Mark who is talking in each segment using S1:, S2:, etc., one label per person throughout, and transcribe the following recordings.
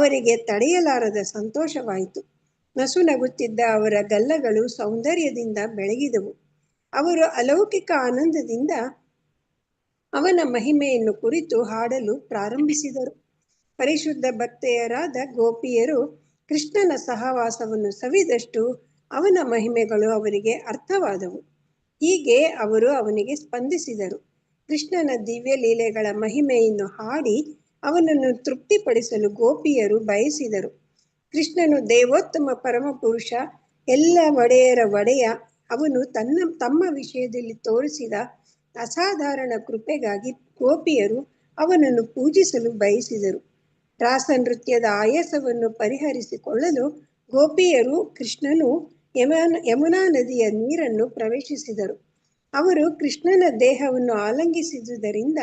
S1: ಅವರಿಗೆ ತಡೆಯಲಾರದ ಸಂತೋಷವಾಯಿತು. ನಸುನಗುತ್ತಿದ್ದ ಅವರ ಗಲ್ಲಗಳು ಸೌಂದರ್ಯದಿಂದ ಬೆಳಗಿದವು. ಅವರು ಅಲೌಕಿಕ ಆನಂದದಿಂದ ಅವನ ಮಹಿಮೆಯನ್ನು ಕುರಿತು ಹಾಡಲು ಪ್ರಾರಂಭಿಸಿದರು. ಪರಿಶುದ್ಧ ಭಕ್ತೆಯರಾದ ಗೋಪಿಯರು ಕೃಷ್ಣನ ಸಹವಾಸವನ್ನು ಸವಿದಷ್ಟು ಅವನ ಮಹಿಮೆಗಳು ಅವರಿಗೆ ಅರ್ಥವಾದವು. ಹೀಗೆ ಅವರು ಅವನಿಗೆ ಸ್ಪಂದಿಸಿದರು. ಕೃಷ್ಣನ ದಿವ್ಯ ಲೀಲೆಗಳ ಮಹಿಮೆಯನ್ನು ಹಾಡಿ ಅವನನ್ನು ತೃಪ್ತಿಪಡಿಸಲು ಗೋಪಿಯರು ಬಯಸಿದರು. ಕೃಷ್ಣನು ದೇವೋತ್ತಮ ಪರಮಪುರುಷ, ಎಲ್ಲ ಒಡೆಯರ ಒಡೆಯ. ಅವನು ತಮ್ಮ ವಿಷಯದಲ್ಲಿ ತೋರಿಸಿದ ಅಸಾಧಾರಣ ಕೃಪೆಗಾಗಿ ಗೋಪಿಯರು ಅವನನ್ನು ಪೂಜಿಸಲು ಬಯಸಿದರು. ರಾಸನೃತ್ಯದ ಆಯಾಸವನ್ನು ಪರಿಹರಿಸಿಕೊಳ್ಳಲು ಗೋಪಿಯರು ಕೃಷ್ಣನು ಯಮುನಾ ನದಿಯ ನೀರನ್ನು ಪ್ರವೇಶಿಸಿದರು. ಅವರು ಕೃಷ್ಣನ ದೇಹವನ್ನು ಆಲಂಗಿಸಿದುದರಿಂದ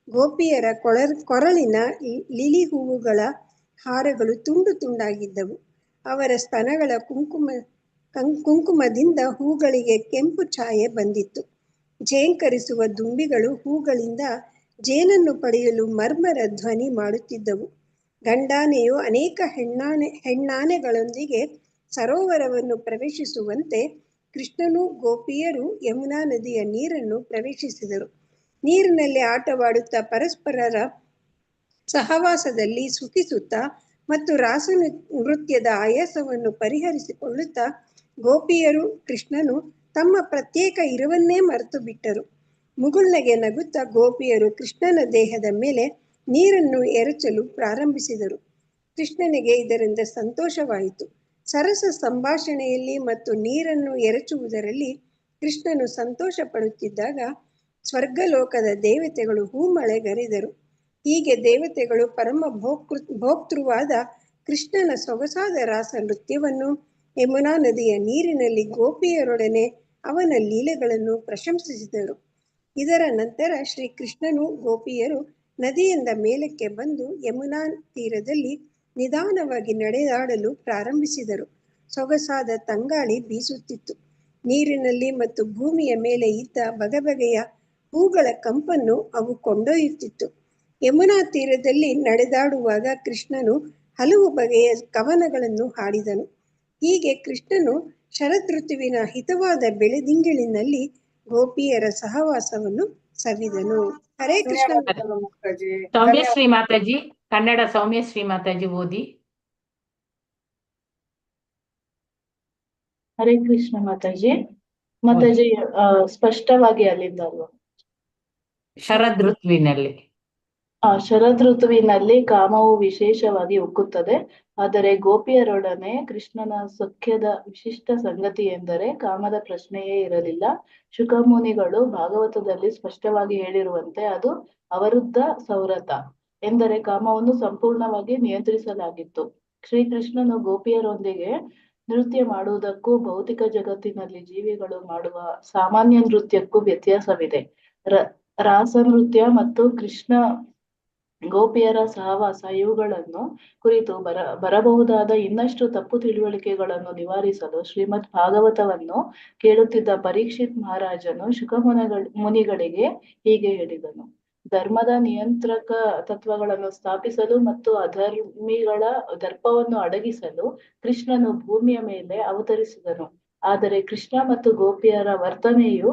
S1: ಗೋಪಿಯರ ಕೊರಳಿನ ಲಿಲಿ ಹೂವುಗಳ ಹಾರಗಳು ತುಂಡು ತುಂಡಾಗಿದ್ದವು. ಅವರ ಸ್ತನಗಳ ಕುಂಕುಮದಿಂದ ಹೂಗಳಿಗೆ ಕೆಂಪು ಛಾಯೆ ಬಂದಿತ್ತು. ಝೇಂಕರಿಸುವ ದುಂಬಿಗಳು ಹೂಗಳಿಂದ ಜೇನನ್ನು ಪಡೆಯಲು ಮರ್ಮರ ಧ್ವನಿ ಮಾಡುತ್ತಿದ್ದವು. ಗಂಡಾನೆಯು ಅನೇಕ ಹೆಣ್ಣಾನೆಗಳೊಂದಿಗೆ ಸರೋವರವನ್ನು ಪ್ರವೇಶಿಸುವಂತೆ ಕೃಷ್ಣನು ಗೋಪಿಯರು ಯಮುನಾ ನದಿಯ ನೀರನ್ನು ಪ್ರವೇಶಿಸಿದರು. ನೀರಿನಲ್ಲಿ ಆಟವಾಡುತ್ತಾ ಪರಸ್ಪರರ ಸಹವಾಸದಲ್ಲಿ ಸುಖಿಸುತ್ತಾ ಮತ್ತು ರಾಸನೃತ್ಯದ ಆಯಾಸವನ್ನು ಪರಿಹರಿಸಿಕೊಳ್ಳುತ್ತಾ ಗೋಪಿಯರು ಕೃಷ್ಣನು ತಮ್ಮ ಪ್ರತ್ಯೇಕ ಇರುವನ್ನೇ ಮರೆತು ಬಿಟ್ಟರು. ಮುಗುಳ್ನಗೆ ನಗುತ್ತಾ ಗೋಪಿಯರು ಕೃಷ್ಣನ ದೇಹದ ಮೇಲೆ ನೀರನ್ನು ಎರಚಲು ಪ್ರಾರಂಭಿಸಿದರು. ಕೃಷ್ಣನಿಗೆ ಇದರಿಂದ ಸಂತೋಷವಾಯಿತು. ಸರಸ ಸಂಭಾಷಣೆಯಲ್ಲಿ ಮತ್ತು ನೀರನ್ನು ಎರಚುವುದರಲ್ಲಿ ಕೃಷ್ಣನು ಸಂತೋಷ ಪಡುತ್ತಿದ್ದಾಗ ಸ್ವರ್ಗಲೋಕದ ದೇವತೆಗಳು ಹೂಮಳೆಗರೆದರು. ಹೀಗೆ ದೇವತೆಗಳು ಪರಮ ಭೋಕ್ತೃವಾದ ಕೃಷ್ಣನ ಸೊಗಸಾದ ರಾಸ ನೃತ್ಯವನ್ನು ಯಮುನಾ ನದಿಯ ನೀರಿನಲ್ಲಿ ಗೋಪಿಯರೊಡನೆ ಅವನ ಲೀಲೆಗಳನ್ನು ಪ್ರಶಂಸಿಸಿದರು. ಇದರ ನಂತರ ಶ್ರೀಕೃಷ್ಣನು ಗೋಪಿಯರು ನದಿಯಿಂದ ಮೇಲಕ್ಕೆ ಬಂದು ಯಮುನಾ ತೀರದಲ್ಲಿ ನಿಧಾನವಾಗಿ ನಡೆದಾಡಲು ಪ್ರಾರಂಭಿಸಿದರು. ಸೊಗಸಾದ ತಂಗಾಳಿ ಬೀಸುತ್ತಿತ್ತು. ನೀರಿನಲ್ಲಿ ಮತ್ತು ಭೂಮಿಯ ಮೇಲೆ ಇದ್ದ ಬಗೆಬಗೆಯ ಹೂಗಳ ಕಂಪನ್ನು ಅವು ಕೊಂಡೊಯ್ಯುತ್ತಿತ್ತು. ಯಮುನಾ ತೀರದಲ್ಲಿ ನಡೆದಾಡುವಾಗ ಕೃಷ್ಣನು ಹಲವು ಬಗೆಯ ಕವನಗಳನ್ನು ಹಾಡಿದನು. ಹೀಗೆ ಕೃಷ್ಣನು ಶರದೃತುವಿನ ಹಿತವಾದ ಬೆಳದಿಂಗಳಿನಲ್ಲಿ ಗೋಪಿಯರ ಸಹವಾಸವನ್ನು ಸವಿದನು. ಹರೇ ಕೃಷ್ಣ.
S2: ಸೌಮ್ಯಶ್ರೀ ಮಾತಾಜಿ, ಕನ್ನಡ ಸೌಮ್ಯಶ್ರೀ ಮಾತಾಜಿ ಓದಿ.
S3: ಹರೇ ಕೃಷ್ಣ ಮಾತಾಜಿ. ಮಾತಾಜಿ ಸ್ಪಷ್ಟವಾಗಿ ಅಲ್ಲಿಂದ ಅಲ್ವಾ?
S2: ಶರದ್ ಋತುವಿನಲ್ಲಿ
S3: ಶರದ್ ಋತುವಿನಲ್ಲಿ ಕಾಮವು ವಿಶೇಷವಾಗಿ ಉಕ್ಕುತ್ತದೆ. ಆದರೆ ಗೋಪಿಯರೊಡನೆ ಕೃಷ್ಣನ ಸಖ್ಯದ ವಿಶಿಷ್ಟ ಸಂಗತಿ ಎಂದರೆ ಕಾಮದ ಪ್ರಶ್ನೆಯೇ ಇರಲಿಲ್ಲ. ಶುಕಮುನಿಗಳು ಭಾಗವತದಲ್ಲಿ ಸ್ಪಷ್ಟವಾಗಿ ಹೇಳಿರುವಂತೆ ಅದು ಅವರುದ್ಧ ಸೌರತ ಎಂದರೆ ಕಾಮವನ್ನು ಸಂಪೂರ್ಣವಾಗಿ ನಿಯಂತ್ರಿಸಲಾಗಿತ್ತು. ಶ್ರೀಕೃಷ್ಣನು ಗೋಪಿಯರೊಂದಿಗೆ ನೃತ್ಯ ಮಾಡುವುದಕ್ಕೂ ಭೌತಿಕ ಜಗತ್ತಿನಲ್ಲಿ ಜೀವಿಗಳು ಮಾಡುವ ಸಾಮಾನ್ಯ ನೃತ್ಯಕ್ಕೂ ವ್ಯತ್ಯಾಸವಿದೆ. ರಾಸ ನೃತ್ಯ ಮತ್ತು ಕೃಷ್ಣ ಗೋಪಿಯರ ಸಹವಾಸ ಇವುಗಳನ್ನು ಕುರಿತು ಬರಬಹುದಾದ ಇನ್ನಷ್ಟು ತಪ್ಪು ತಿಳುವಳಿಕೆಗಳನ್ನು ನಿವಾರಿಸಲು ಶ್ರೀಮದ್ ಭಾಗವತವನ್ನು ಕೇಳುತ್ತಿದ್ದ ಪರೀಕ್ಷಿತ್ ಮಹಾರಾಜನು ಮುನಿಗಳಿಗೆ ಹೀಗೆ ಹೇಳಿದನು. ಧರ್ಮದ ನಿಯಂತ್ರಕ ತತ್ವಗಳನ್ನು ಸ್ಥಾಪಿಸಲು ಮತ್ತು ಅಧರ್ಮಿಗಳ ದರ್ಪವನ್ನು ಅಡಗಿಸಲು ಕೃಷ್ಣನು ಭೂಮಿಯ ಮೇಲೆ ಅವತರಿಸಿದನು. ಆದರೆ ಕೃಷ್ಣ ಮತ್ತು ಗೋಪಿಯರ ವರ್ತನೆಯು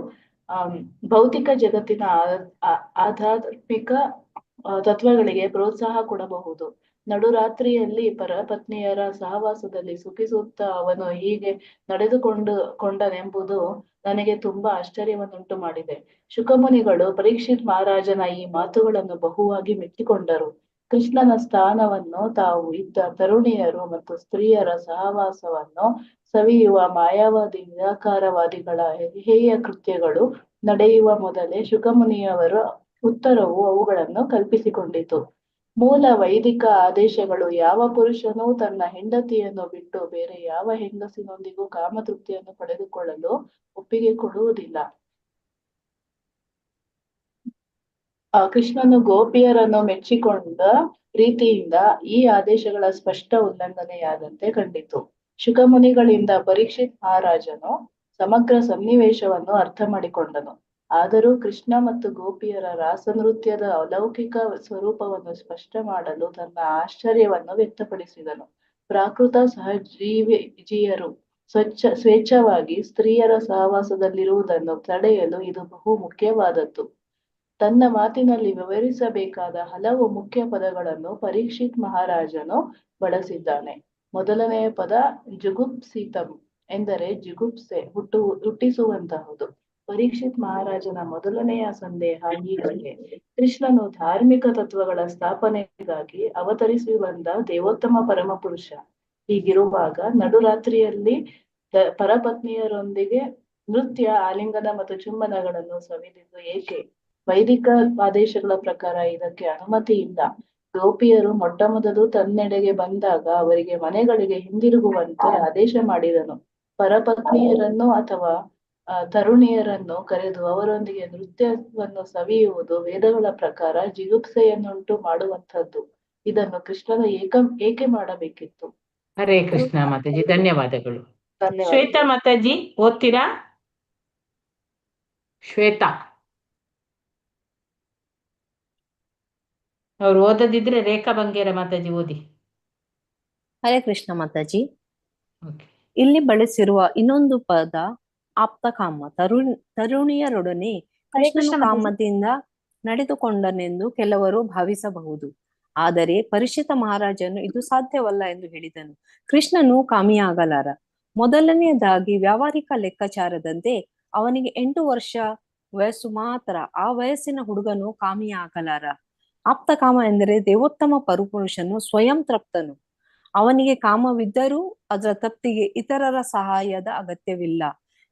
S3: ಭೌತಿಕ ಜಗತ್ತಿನ ಆಧ್ಯಾತ್ಮಿಕ ತತ್ವಗಳಿಗೆ ಪ್ರೋತ್ಸಾಹ ಕೊಡಬಹುದು. ನಡುರಾತ್ರಿಯಲ್ಲಿ ಪರಪತ್ನಿಯರ ಸಹವಾಸದಲ್ಲಿ ಸುಖಿಸುತ್ತಾ ಅವನು ಹೀಗೆ ನಡೆದುಕೊಂಡನೆಂಬುದು ನನಗೆ ತುಂಬಾ ಆಶ್ಚರ್ಯವನ್ನುಂಟು ಮಾಡಿದೆ. ಶುಕಮುನಿಗಳು ಪರೀಕ್ಷಿತ್ ಮಹಾರಾಜನ ಈ ಮಾತುಗಳನ್ನು ಬಹುವಾಗಿ ಮೆಚ್ಚಿಕೊಂಡರು. ಕೃಷ್ಣನ ಸ್ಥಾನವನ್ನು, ತಾವು ಇದ್ದ ತರುಣಿಯರು ಮತ್ತು ಸ್ತ್ರೀಯರ ಸಹವಾಸವನ್ನು ಸವಿಯುವ ಮಾಯಾವಾದಿ ನಿರಾಕಾರವಾದಿಗಳ ಹೇಯ ಕೃತ್ಯಗಳು ನಡೆಯುವ ಮೊದಲೇ ಶುಕಮುನಿಯವರ ಉತ್ತರವು ಅವುಗಳನ್ನು ಕಲ್ಪಿಸಿಕೊಂಡಿತು. ಮೂಲ ವೈದಿಕ ಆದೇಶಗಳು ಯಾವ ಪುರುಷನೂ ತನ್ನ ಹೆಂಡತಿಯನ್ನು ಬಿಟ್ಟು ಬೇರೆ ಯಾವ ಹೆಂಗಸಿನೊಂದಿಗೂ ಕಾಮತೃಪ್ತಿಯನ್ನು ಪಡೆದುಕೊಳ್ಳಲು ಒಪ್ಪಿಗೆ ಕೊಡುವುದಿಲ್ಲ. ಕೃಷ್ಣನು ಗೋಪಿಯರನ್ನು ಮೆಚ್ಚಿಕೊಂಡ ರೀತಿಯಿಂದ ಈ ಆದೇಶಗಳ ಸ್ಪಷ್ಟ ಉಲ್ಲಂಘನೆಯಾದಂತೆ ಕಂಡಿತು. ಶುಕಮುನಿಗಳಿಂದ ಪರೀಕ್ಷಿತ್ ಮಹಾರಾಜನು ಸಮಗ್ರ ಸನ್ನಿವೇಶವನ್ನು ಅರ್ಥ ಮಾಡಿಕೊಂಡನು. ಆದರೂ ಕೃಷ್ಣ ಮತ್ತು ಗೋಪಿಯರ ರಾಸನೃತ್ಯದ ಅಲೌಕಿಕ ಸ್ವರೂಪವನ್ನು ಸ್ಪಷ್ಟ ಮಾಡಲು ತನ್ನ ಆಶ್ಚರ್ಯವನ್ನು ವ್ಯಕ್ತಪಡಿಸಿದನು. ಪ್ರಾಕೃತ ಸಹಜೀವಿಯರು ಸ್ವೇಚ್ಛವಾಗಿ ಸ್ತ್ರೀಯರ ಸಹವಾಸದಲ್ಲಿರುವುದನ್ನು ತಡೆಯಲು ಇದು ಬಹು ಮುಖ್ಯವಾದದ್ದು. ತನ್ನ ಮಾತಿನಲ್ಲಿ ವಿವರಿಸಬೇಕಾದ ಹಲವು ಮುಖ್ಯ ಪದಗಳನ್ನು ಪರೀಕ್ಷಿತ್ ಮಹಾರಾಜನು ಬಳಸಿದ್ದಾನೆ. ಮೊದಲನೆಯ ಪದ ಜುಗುಪ್ಸಿತಂ ಎಂದರೆ ಜಿಗುಪ್ಸೆ ಹುಟ್ಟಿಸುವಂತಹುದು. ಪರೀಕ್ಷಿತ್ ಮಹಾರಾಜನ ಮೊದಲನೆಯ ಸಂದೇಹ ಹೀಗಿದೆ: ಕೃಷ್ಣನು ಧಾರ್ಮಿಕ ತತ್ವಗಳ ಸ್ಥಾಪನೆಗಾಗಿ ಅವತರಿಸಿ ಬಂದ ದೇವೋತ್ತಮ ಪರಮಪುರುಷ. ಹೀಗಿರುವಾಗ ನಡುರಾತ್ರಿಯಲ್ಲಿ ಪರಪತ್ನಿಯರೊಂದಿಗೆ ನೃತ್ಯ, ಆಲಿಂಗನ ಮತ್ತು ಚುಂಬನಗಳನ್ನು ಸವಿದಿದ್ದು ಏಕೆ? ವೈದಿಕ ಆದೇಶಗಳ ಪ್ರಕಾರ ಇದಕ್ಕೆ ಅನುಮತಿ ಇಲ್ಲ. ಗೋಪಿಯರು ಮೊಟ್ಟಮೊದಲು ತನ್ನೆಡೆಗೆ ಬಂದಾಗ ಅವರಿಗೆ ಮನೆಗಳಿಗೆ ಹಿಂದಿರುಗುವಂತೆ ಆದೇಶ ಮಾಡಿದನು. ಪರಪತ್ನಿಯರನ್ನು ಅಥವಾ ತರುಣಿಯರನ್ನು ಕರೆದು ಅವರೊಂದಿಗೆ ನೃತ್ಯವನ್ನು ಸವಿಯುವುದು ವೇದಗಳ ಪ್ರಕಾರ ಜಿಗುಪ್ಸೆಯನ್ನುಂಟು ಮಾಡುವಂಥದ್ದು. ಇದನ್ನು ಕೃಷ್ಣನು ಏಕೆ ಮಾಡಬೇಕಿತ್ತು?
S2: ಹರೇ ಕೃಷ್ಣ ಮಾತಾಜಿ, ಧನ್ಯವಾದಗಳು.
S3: ಧನ್ಯವಾದ.
S2: ಶ್ವೇತಾ ಮಾತಾಜಿ ಓದ್ತೀರಾ? ಶ್ವೇತಾ ಅವ್ರು ಓದದಿದ್ರೆ ರೇಖಾ ಬಂಗೇರ ಮಾತಾಜಿ ಓದಿ.
S4: ಹರೇ ಕೃಷ್ಣ ಮಾತಾಜಿ.
S2: ಓಕೆ.
S4: ಇಲ್ಲಿ ಬಳಸಿರುವ ಇನ್ನೊಂದು ಪದ ಆಪ್ತಕಾಮ. ತರುಣಿಯರೊಡನೆ ಕೃಷ್ಣನು ಕಾಮದಿಂದ ನಡೆದುಕೊಂಡನೆಂದು ಕೆಲವರು ಭಾವಿಸಬಹುದು. ಆದರೆ ಪರೀಕ್ಷಿತ ಮಹಾರಾಜನು ಇದು ಸಾಧ್ಯವಲ್ಲ ಎಂದು ಹೇಳಿದನು. ಕೃಷ್ಣನು ಕಾಮಿಯಾಗಲಾರ. ಮೊದಲನೆಯದಾಗಿ ವ್ಯಾವಹಾರಿಕ ಲೆಕ್ಕಾಚಾರದಂತೆ ಅವನಿಗೆ 8 ವರ್ಷ ವಯಸ್ಸು ಮಾತ್ರ. ಆ ವಯಸ್ಸಿನ ಹುಡುಗನು ಕಾಮಿಯಾಗಲಾರ. ಆಪ್ತಕಾಮ ಎಂದರೆ ದೇವೋತ್ತಮ ಪರಪುರುಷನು ಸ್ವಯಂ ತೃಪ್ತನು. ಅವನಿಗೆ ಕಾಮವಿದ್ದರೂ ಅದರ ತೃಪ್ತಿಗೆ ಇತರರ ಸಹಾಯದ ಅಗತ್ಯವಿಲ್ಲ.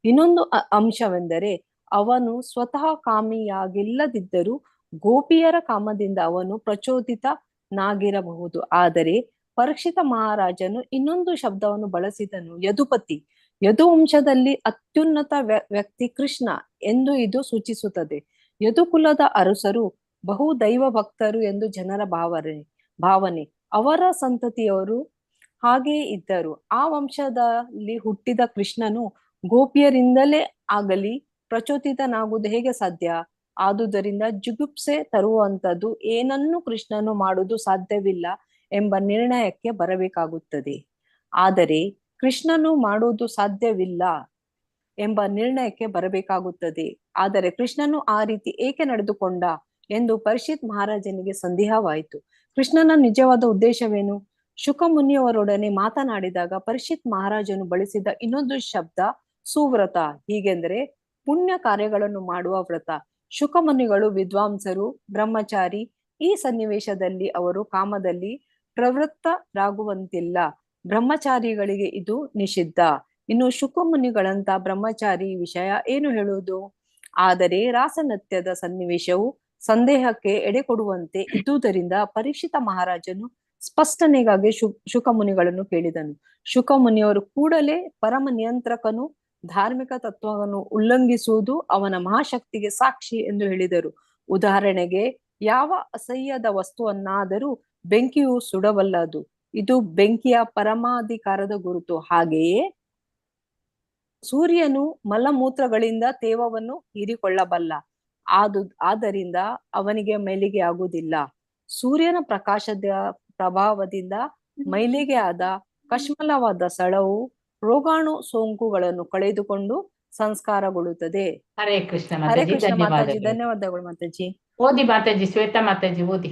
S4: ಇನ್ನೊಂದು ಅಂಶವೆಂದರೆ ಅವನು ಸ್ವತಃ ಕಾಮಿಯಾಗಿಲ್ಲದಿದ್ದರೂ ಗೋಪಿಯರ ಕಾಮದಿಂದ ಅವನು ಪ್ರಚೋದಿತನಾಗಿರಬಹುದು. ಆದರೆ ಪರೀಕ್ಷಿತ ಮಹಾರಾಜನು ಇನ್ನೊಂದು ಶಬ್ದವನ್ನು ಬಳಸಿದನು: ಯದುಪತಿ. ಯದುವಂಶದಲ್ಲಿ ಅತ್ಯುನ್ನತ ವ್ಯಕ್ತಿ ಕೃಷ್ಣ ಎಂದು ಇದು ಸೂಚಿಸುತ್ತದೆ. ಯದುಕುಲದ ಅರಸರು ಬಹು ದೈವ ಭಕ್ತರು ಎಂದು ಜನರ ಭಾವನೆ. ಅವರ ಸಂತತಿಯವರು ಹಾಗೆಯೇ ಇದ್ದರು. ಆ ವಂಶದಲ್ಲಿ ಹುಟ್ಟಿದ ಕೃಷ್ಣನು ಗೋಪಿಯರಿಂದಲೇ ಆಗಲಿ ಪ್ರಚೋದಿತನಾಗುವುದು ಹೇಗೆ ಸಾಧ್ಯ? ಆದುದರಿಂದ ಜುಗುಪ್ಸೆ ತರುವಂತದ್ದು ಏನನ್ನು ಕೃಷ್ಣನು ಮಾಡುವುದು ಸಾಧ್ಯವಿಲ್ಲ ಎಂಬ ನಿರ್ಣಯಕ್ಕೆ ಬರಬೇಕಾಗುತ್ತದೆ. ಆದರೆ ಕೃಷ್ಣನು ಮಾಡುವುದು ಸಾಧ್ಯವಿಲ್ಲ ಎಂಬ ನಿರ್ಣಯಕ್ಕೆ ಬರಬೇಕಾಗುತ್ತದೆ. ಆದರೆ ಕೃಷ್ಣನು ಆ ರೀತಿ ಏಕೆ ನಡೆದುಕೊಂಡ ಎಂದು ಪರೀಕ್ಷಿತ್ ಮಹಾರಾಜನಿಗೆ ಸಂದೇಹವಾಯಿತು. ಕೃಷ್ಣನ ನಿಜವಾದ ಉದ್ದೇಶವೇನು? ಶುಕಮುನಿಯವರೊಡನೆ ಮಾತನಾಡಿದಾಗ ಪರೀಕ್ಷಿತ್ ಮಹಾರಾಜನು ಬಳಸಿದ ಇನ್ನೊಂದು ಶಬ್ದ ಸುವ್ರತ. ಹೀಗೆಂದರೆ ಪುಣ್ಯ ಕಾರ್ಯಗಳನ್ನು ಮಾಡುವ ವ್ರತ. ಶುಕಮುನಿಗಳು ವಿದ್ವಾಂಸರು, ಬ್ರಹ್ಮಚಾರಿ. ಈ ಸನ್ನಿವೇಶದಲ್ಲಿ ಅವರು ಕಾಮದಲ್ಲಿ ಪ್ರವೃತ್ತರಾಗುವಂತಿಲ್ಲ. ಬ್ರಹ್ಮಚಾರಿಗಳಿಗೆ ಇದು ನಿಷಿದ್ಧ. ಇನ್ನು ಶುಕಮುನಿಗಳಂತ ಬ್ರಹ್ಮಚಾರಿ ವಿಷಯ ಏನು ಹೇಳುವುದು? ಆದರೆ ರಾಸನೃತ್ಯದ ಸನ್ನಿವೇಶವು ಸಂದೇಹಕ್ಕೆ ಎಡೆಕೊಡುವಂತೆ ಇದ್ದುದರಿಂದ ಪರೀಕ್ಷಿತ ಮಹಾರಾಜನು ಸ್ಪಷ್ಟನೆಗಾಗಿ ಶುಕಮುನಿಗಳನ್ನು ಕೇಳಿದನು. ಶುಕಮುನಿಯವರು ಕೂಡಲೇ ಪರಮ ನಿಯಂತ್ರಕನು ಧಾರ್ಮಿಕ ತತ್ವವನ್ನು ಉಲ್ಲಂಘಿಸುವುದು ಅವನ ಮಹಾಶಕ್ತಿಗೆ ಸಾಕ್ಷಿ ಎಂದು ಹೇಳಿದರು. ಉದಾಹರಣೆಗೆ, ಯಾವ ಅಸಹ್ಯದ ವಸ್ತುವನ್ನಾದರೂ ಬೆಂಕಿಯು ಸುಡಬಲ್ಲದು. ಇದು ಬೆಂಕಿಯ ಪರಮಾಧಿಕಾರದ ಗುರುತು. ಹಾಗೆಯೇ ಸೂರ್ಯನು ಮಲಮೂತ್ರಗಳಿಂದ ತೇವವನ್ನು ಹೀರಿಕೊಳ್ಳಬಲ್ಲ. ಆದ್ದರಿಂದ ಅವನಿಗೆ ಮೈಲಿಗೆ ಆಗುವುದಿಲ್ಲ. ಸೂರ್ಯನ ಪ್ರಕಾಶದ ಪ್ರಭಾವದಿಂದ ಮೈಲಿಗೆ ಆದ ಕಶ್ಮಲವಾದ ಸ್ಥಳವು ರೋಗಾಣು ಸೋಂಕುಗಳನ್ನು ಕಳೆದುಕೊಂಡು ಸಂಸ್ಕಾರಗೊಳ್ಳುತ್ತದೆ.
S2: ಹರೇ ಕೃಷ್ಣ
S4: ಹರೇ
S2: ಮಾತಾಜಿ,
S4: ಕೃಷ್ಣ ಮಾತಾಜಿ,
S2: ಧನ್ಯವಾದಗಳು.
S4: ಧನ್ಯವಾದಗಳು ಮಾತಾಜಿ.
S2: ಓದಿ ಮಾತಾಜಿ, ಶ್ವೇತಾ ಮಾತಾಜಿ ಓದಿ.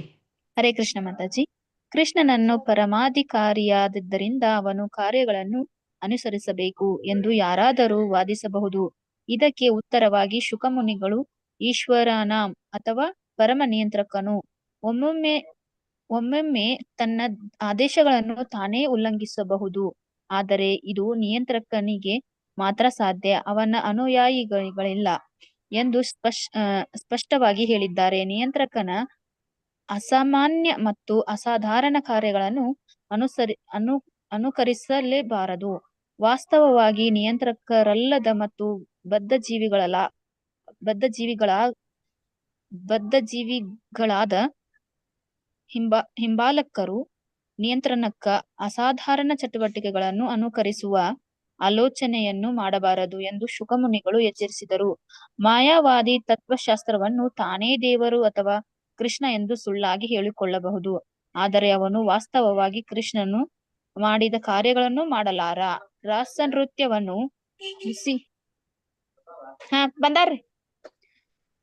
S5: ಹರೇ ಕೃಷ್ಣ ಮಾತಾಜಿ. ಕೃಷ್ಣನನ್ನು ಪರಮಾಧಿಕಾರಿಯಾದ್ದರಿಂದ ಅವನು ಕಾರ್ಯಗಳನ್ನು ಅನುಸರಿಸಬೇಕು ಎಂದು ಯಾರಾದರೂ ವಾದಿಸಬಹುದು. ಇದಕ್ಕೆ ಉತ್ತರವಾಗಿ ಶುಕಮುನಿಗಳು ಈಶ್ವರನ ಅಥವಾ ಪರಮ ನಿಯಂತ್ರಕನು ಒಮ್ಮೊಮ್ಮೆ ತನ್ನ ಆದೇಶಗಳನ್ನು ತಾನೇ ಉಲ್ಲಂಘಿಸಬಹುದು. ಆದರೆ ಇದು ನಿಯಂತ್ರಕನಿಗೆ ಮಾತ್ರ ಸಾಧ್ಯ, ಅವನ ಅನುಯಾಯಿಗಳಿಲ್ಲ ಎಂದು ಸ್ಪಷ್ಟವಾಗಿ ಹೇಳಿದ್ದಾರೆ. ನಿಯಂತ್ರಕನ ಅಸಾಮಾನ್ಯ ಮತ್ತು ಅಸಾಧಾರಣ ಕಾರ್ಯಗಳನ್ನು ಅನುಕರಿಸಲೇಬಾರದು. ವಾಸ್ತವವಾಗಿ ನಿಯಂತ್ರಕರಲ್ಲದ ಮತ್ತು ಬದ್ಧಜೀವಿಗಳಾದ ಹಿಂಬಾಲಕರು ನಿಯಂತ್ರಣಕ್ಕ ಅಸಾಧಾರಣ ಚಟುವಟಿಕೆಗಳನ್ನು ಅನುಕರಿಸುವ ಆಲೋಚನೆಯನ್ನು ಮಾಡಬಾರದು ಎಂದು ಶುಕಮುನಿಗಳು ಎಚ್ಚರಿಸಿದರು. ಮಾಯಾವಾದಿ ತತ್ವಶಾಸ್ತ್ರವನ್ನು ತಾನೇ ದೇವರು ಅಥವಾ ಕೃಷ್ಣ ಎಂದು ಸುಳ್ಳಾಗಿ ಹೇಳಿಕೊಳ್ಳಬಹುದು, ಆದರೆ ಅವನು ವಾಸ್ತವವಾಗಿ ಕೃಷ್ಣನು ಮಾಡಿದ ಕಾರ್ಯಗಳನ್ನು ಮಾಡಲಾರ. ರಾಸ ನೃತ್ಯವನ್ನು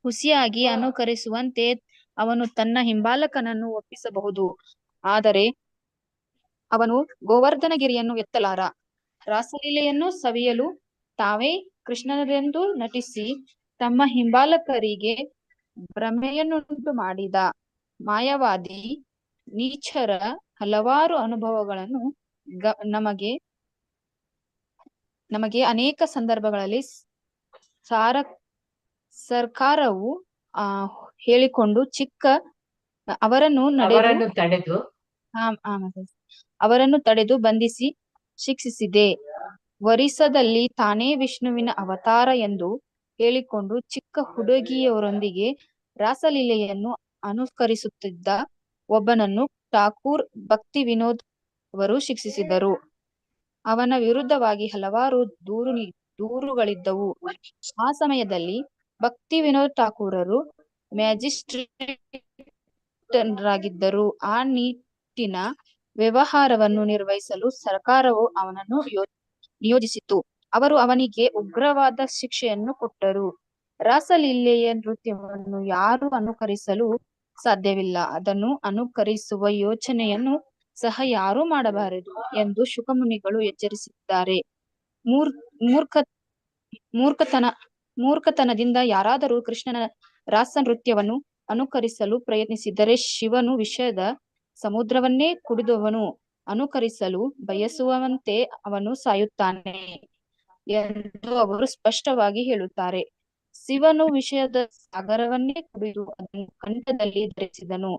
S5: ಹುಸಿಯಾಗಿ ಅನುಕರಿಸುವಂತೆ ಅವನು ತನ್ನ ಹಿಂಬಾಲಕನನ್ನು ಒಪ್ಪಿಸಬಹುದು, ಆದರೆ ಅವನು ಗೋವರ್ಧನಗಿರಿಯನ್ನು ಎತ್ತಲಾರ. ರಾಸಲೀಲೆಯನ್ನು ಸವಿಯಲು ತಾವೇ ಕೃಷ್ಣರೆಂದು ನಟಿಸಿ ತಮ್ಮ ಹಿಂಬಾಲಕರಿಗೆ ಭ್ರಮೆಯನ್ನುಂಟು ಮಾಡಿದ ಮಾಯಾವಾದಿ ನೀಚರ ಹಲವಾರು ಅನುಭವಗಳನ್ನು ನಮಗೆ ಅನೇಕ ಸಂದರ್ಭಗಳಲ್ಲಿ ಸರ್ಕಾರವು ಹೇಳಿಕೊಂಡು ಅವರನ್ನು ತಡೆದು ಬಂಧಿಸಿ ಶಿಕ್ಷಿಸಿದೆ. ಒರಿಸ್ಸಾದಲ್ಲಿ ತಾನೇ ವಿಷ್ಣುವಿನ ಅವತಾರ ಎಂದು ಹೇಳಿಕೊಂಡು ಚಿಕ್ಕ ಹುಡುಗಿಯರೊಂದಿಗೆ ರಾಸಲೀಲೆಯನ್ನು ಅನುಕರಿಸುತ್ತಿದ್ದ ಒಬ್ಬನನ್ನು ಠಾಕೂರ್ ಭಕ್ತಿ ವಿನೋದ್ ಅವರು ಶಿಕ್ಷಿಸಿದರು. ಅವನ ವಿರುದ್ಧವಾಗಿ ಹಲವಾರು ದೂರುಗಳಿದ್ದವು. ಆ ಸಮಯದಲ್ಲಿ ಭಕ್ತಿ ವಿನೋದ್ ಠಾಕೂರರು ಮ್ಯಾಜಿಸ್ಟ್ರೇಟರಾಗಿದ್ದರು. ಆ ನಿಟ್ಟಿನ ವ್ಯವಹಾರವನ್ನು ನಿರ್ವಹಿಸಲು ಸರ್ಕಾರವು ಅವನನ್ನು ನಿಯೋಜಿಸಿತು. ಅವರು ಅವನಿಗೆ ಉಗ್ರವಾದ ಶಿಕ್ಷೆಯನ್ನು ಕೊಟ್ಟರು. ರಾಸಲೀಲೆಯ ನೃತ್ಯವನ್ನು ಯಾರು ಅನುಕರಿಸಲು ಸಾಧ್ಯವಿಲ್ಲ, ಅದನ್ನು ಅನುಕರಿಸುವ ಯೋಚನೆಯನ್ನು ಸಹ ಯಾರೂ ಮಾಡಬಾರದು ಎಂದು ಶುಕಮುನಿಗಳು ಎಚ್ಚರಿಸಿದ್ದಾರೆ. ಮೂರ್ಖತನದಿಂದ ಯಾರಾದರೂ ಕೃಷ್ಣನ ರಾಸ ನೃತ್ಯವನ್ನು ಅನುಕರಿಸಲು ಪ್ರಯತ್ನಿಸಿದರೆ ಶಿವನು ವಿಷದ ಸಮುದ್ರವನ್ನೇ ಕುಡಿದವನು ಅನುಕರಿಸಲು ಬಯಸುವಂತೆ ಅವನು ಸಾಯುತ್ತಾನೆ ಎಂದು ಅವರು ಸ್ಪಷ್ಟವಾಗಿ ಹೇಳುತ್ತಾರೆ. ಶಿವನು ವಿಷಯದ ಸಾಗರವನ್ನೇ ಕುಡಿದು ಅದನ್ನು ಕಂಠದಲ್ಲಿ ಧರಿಸಿದನು.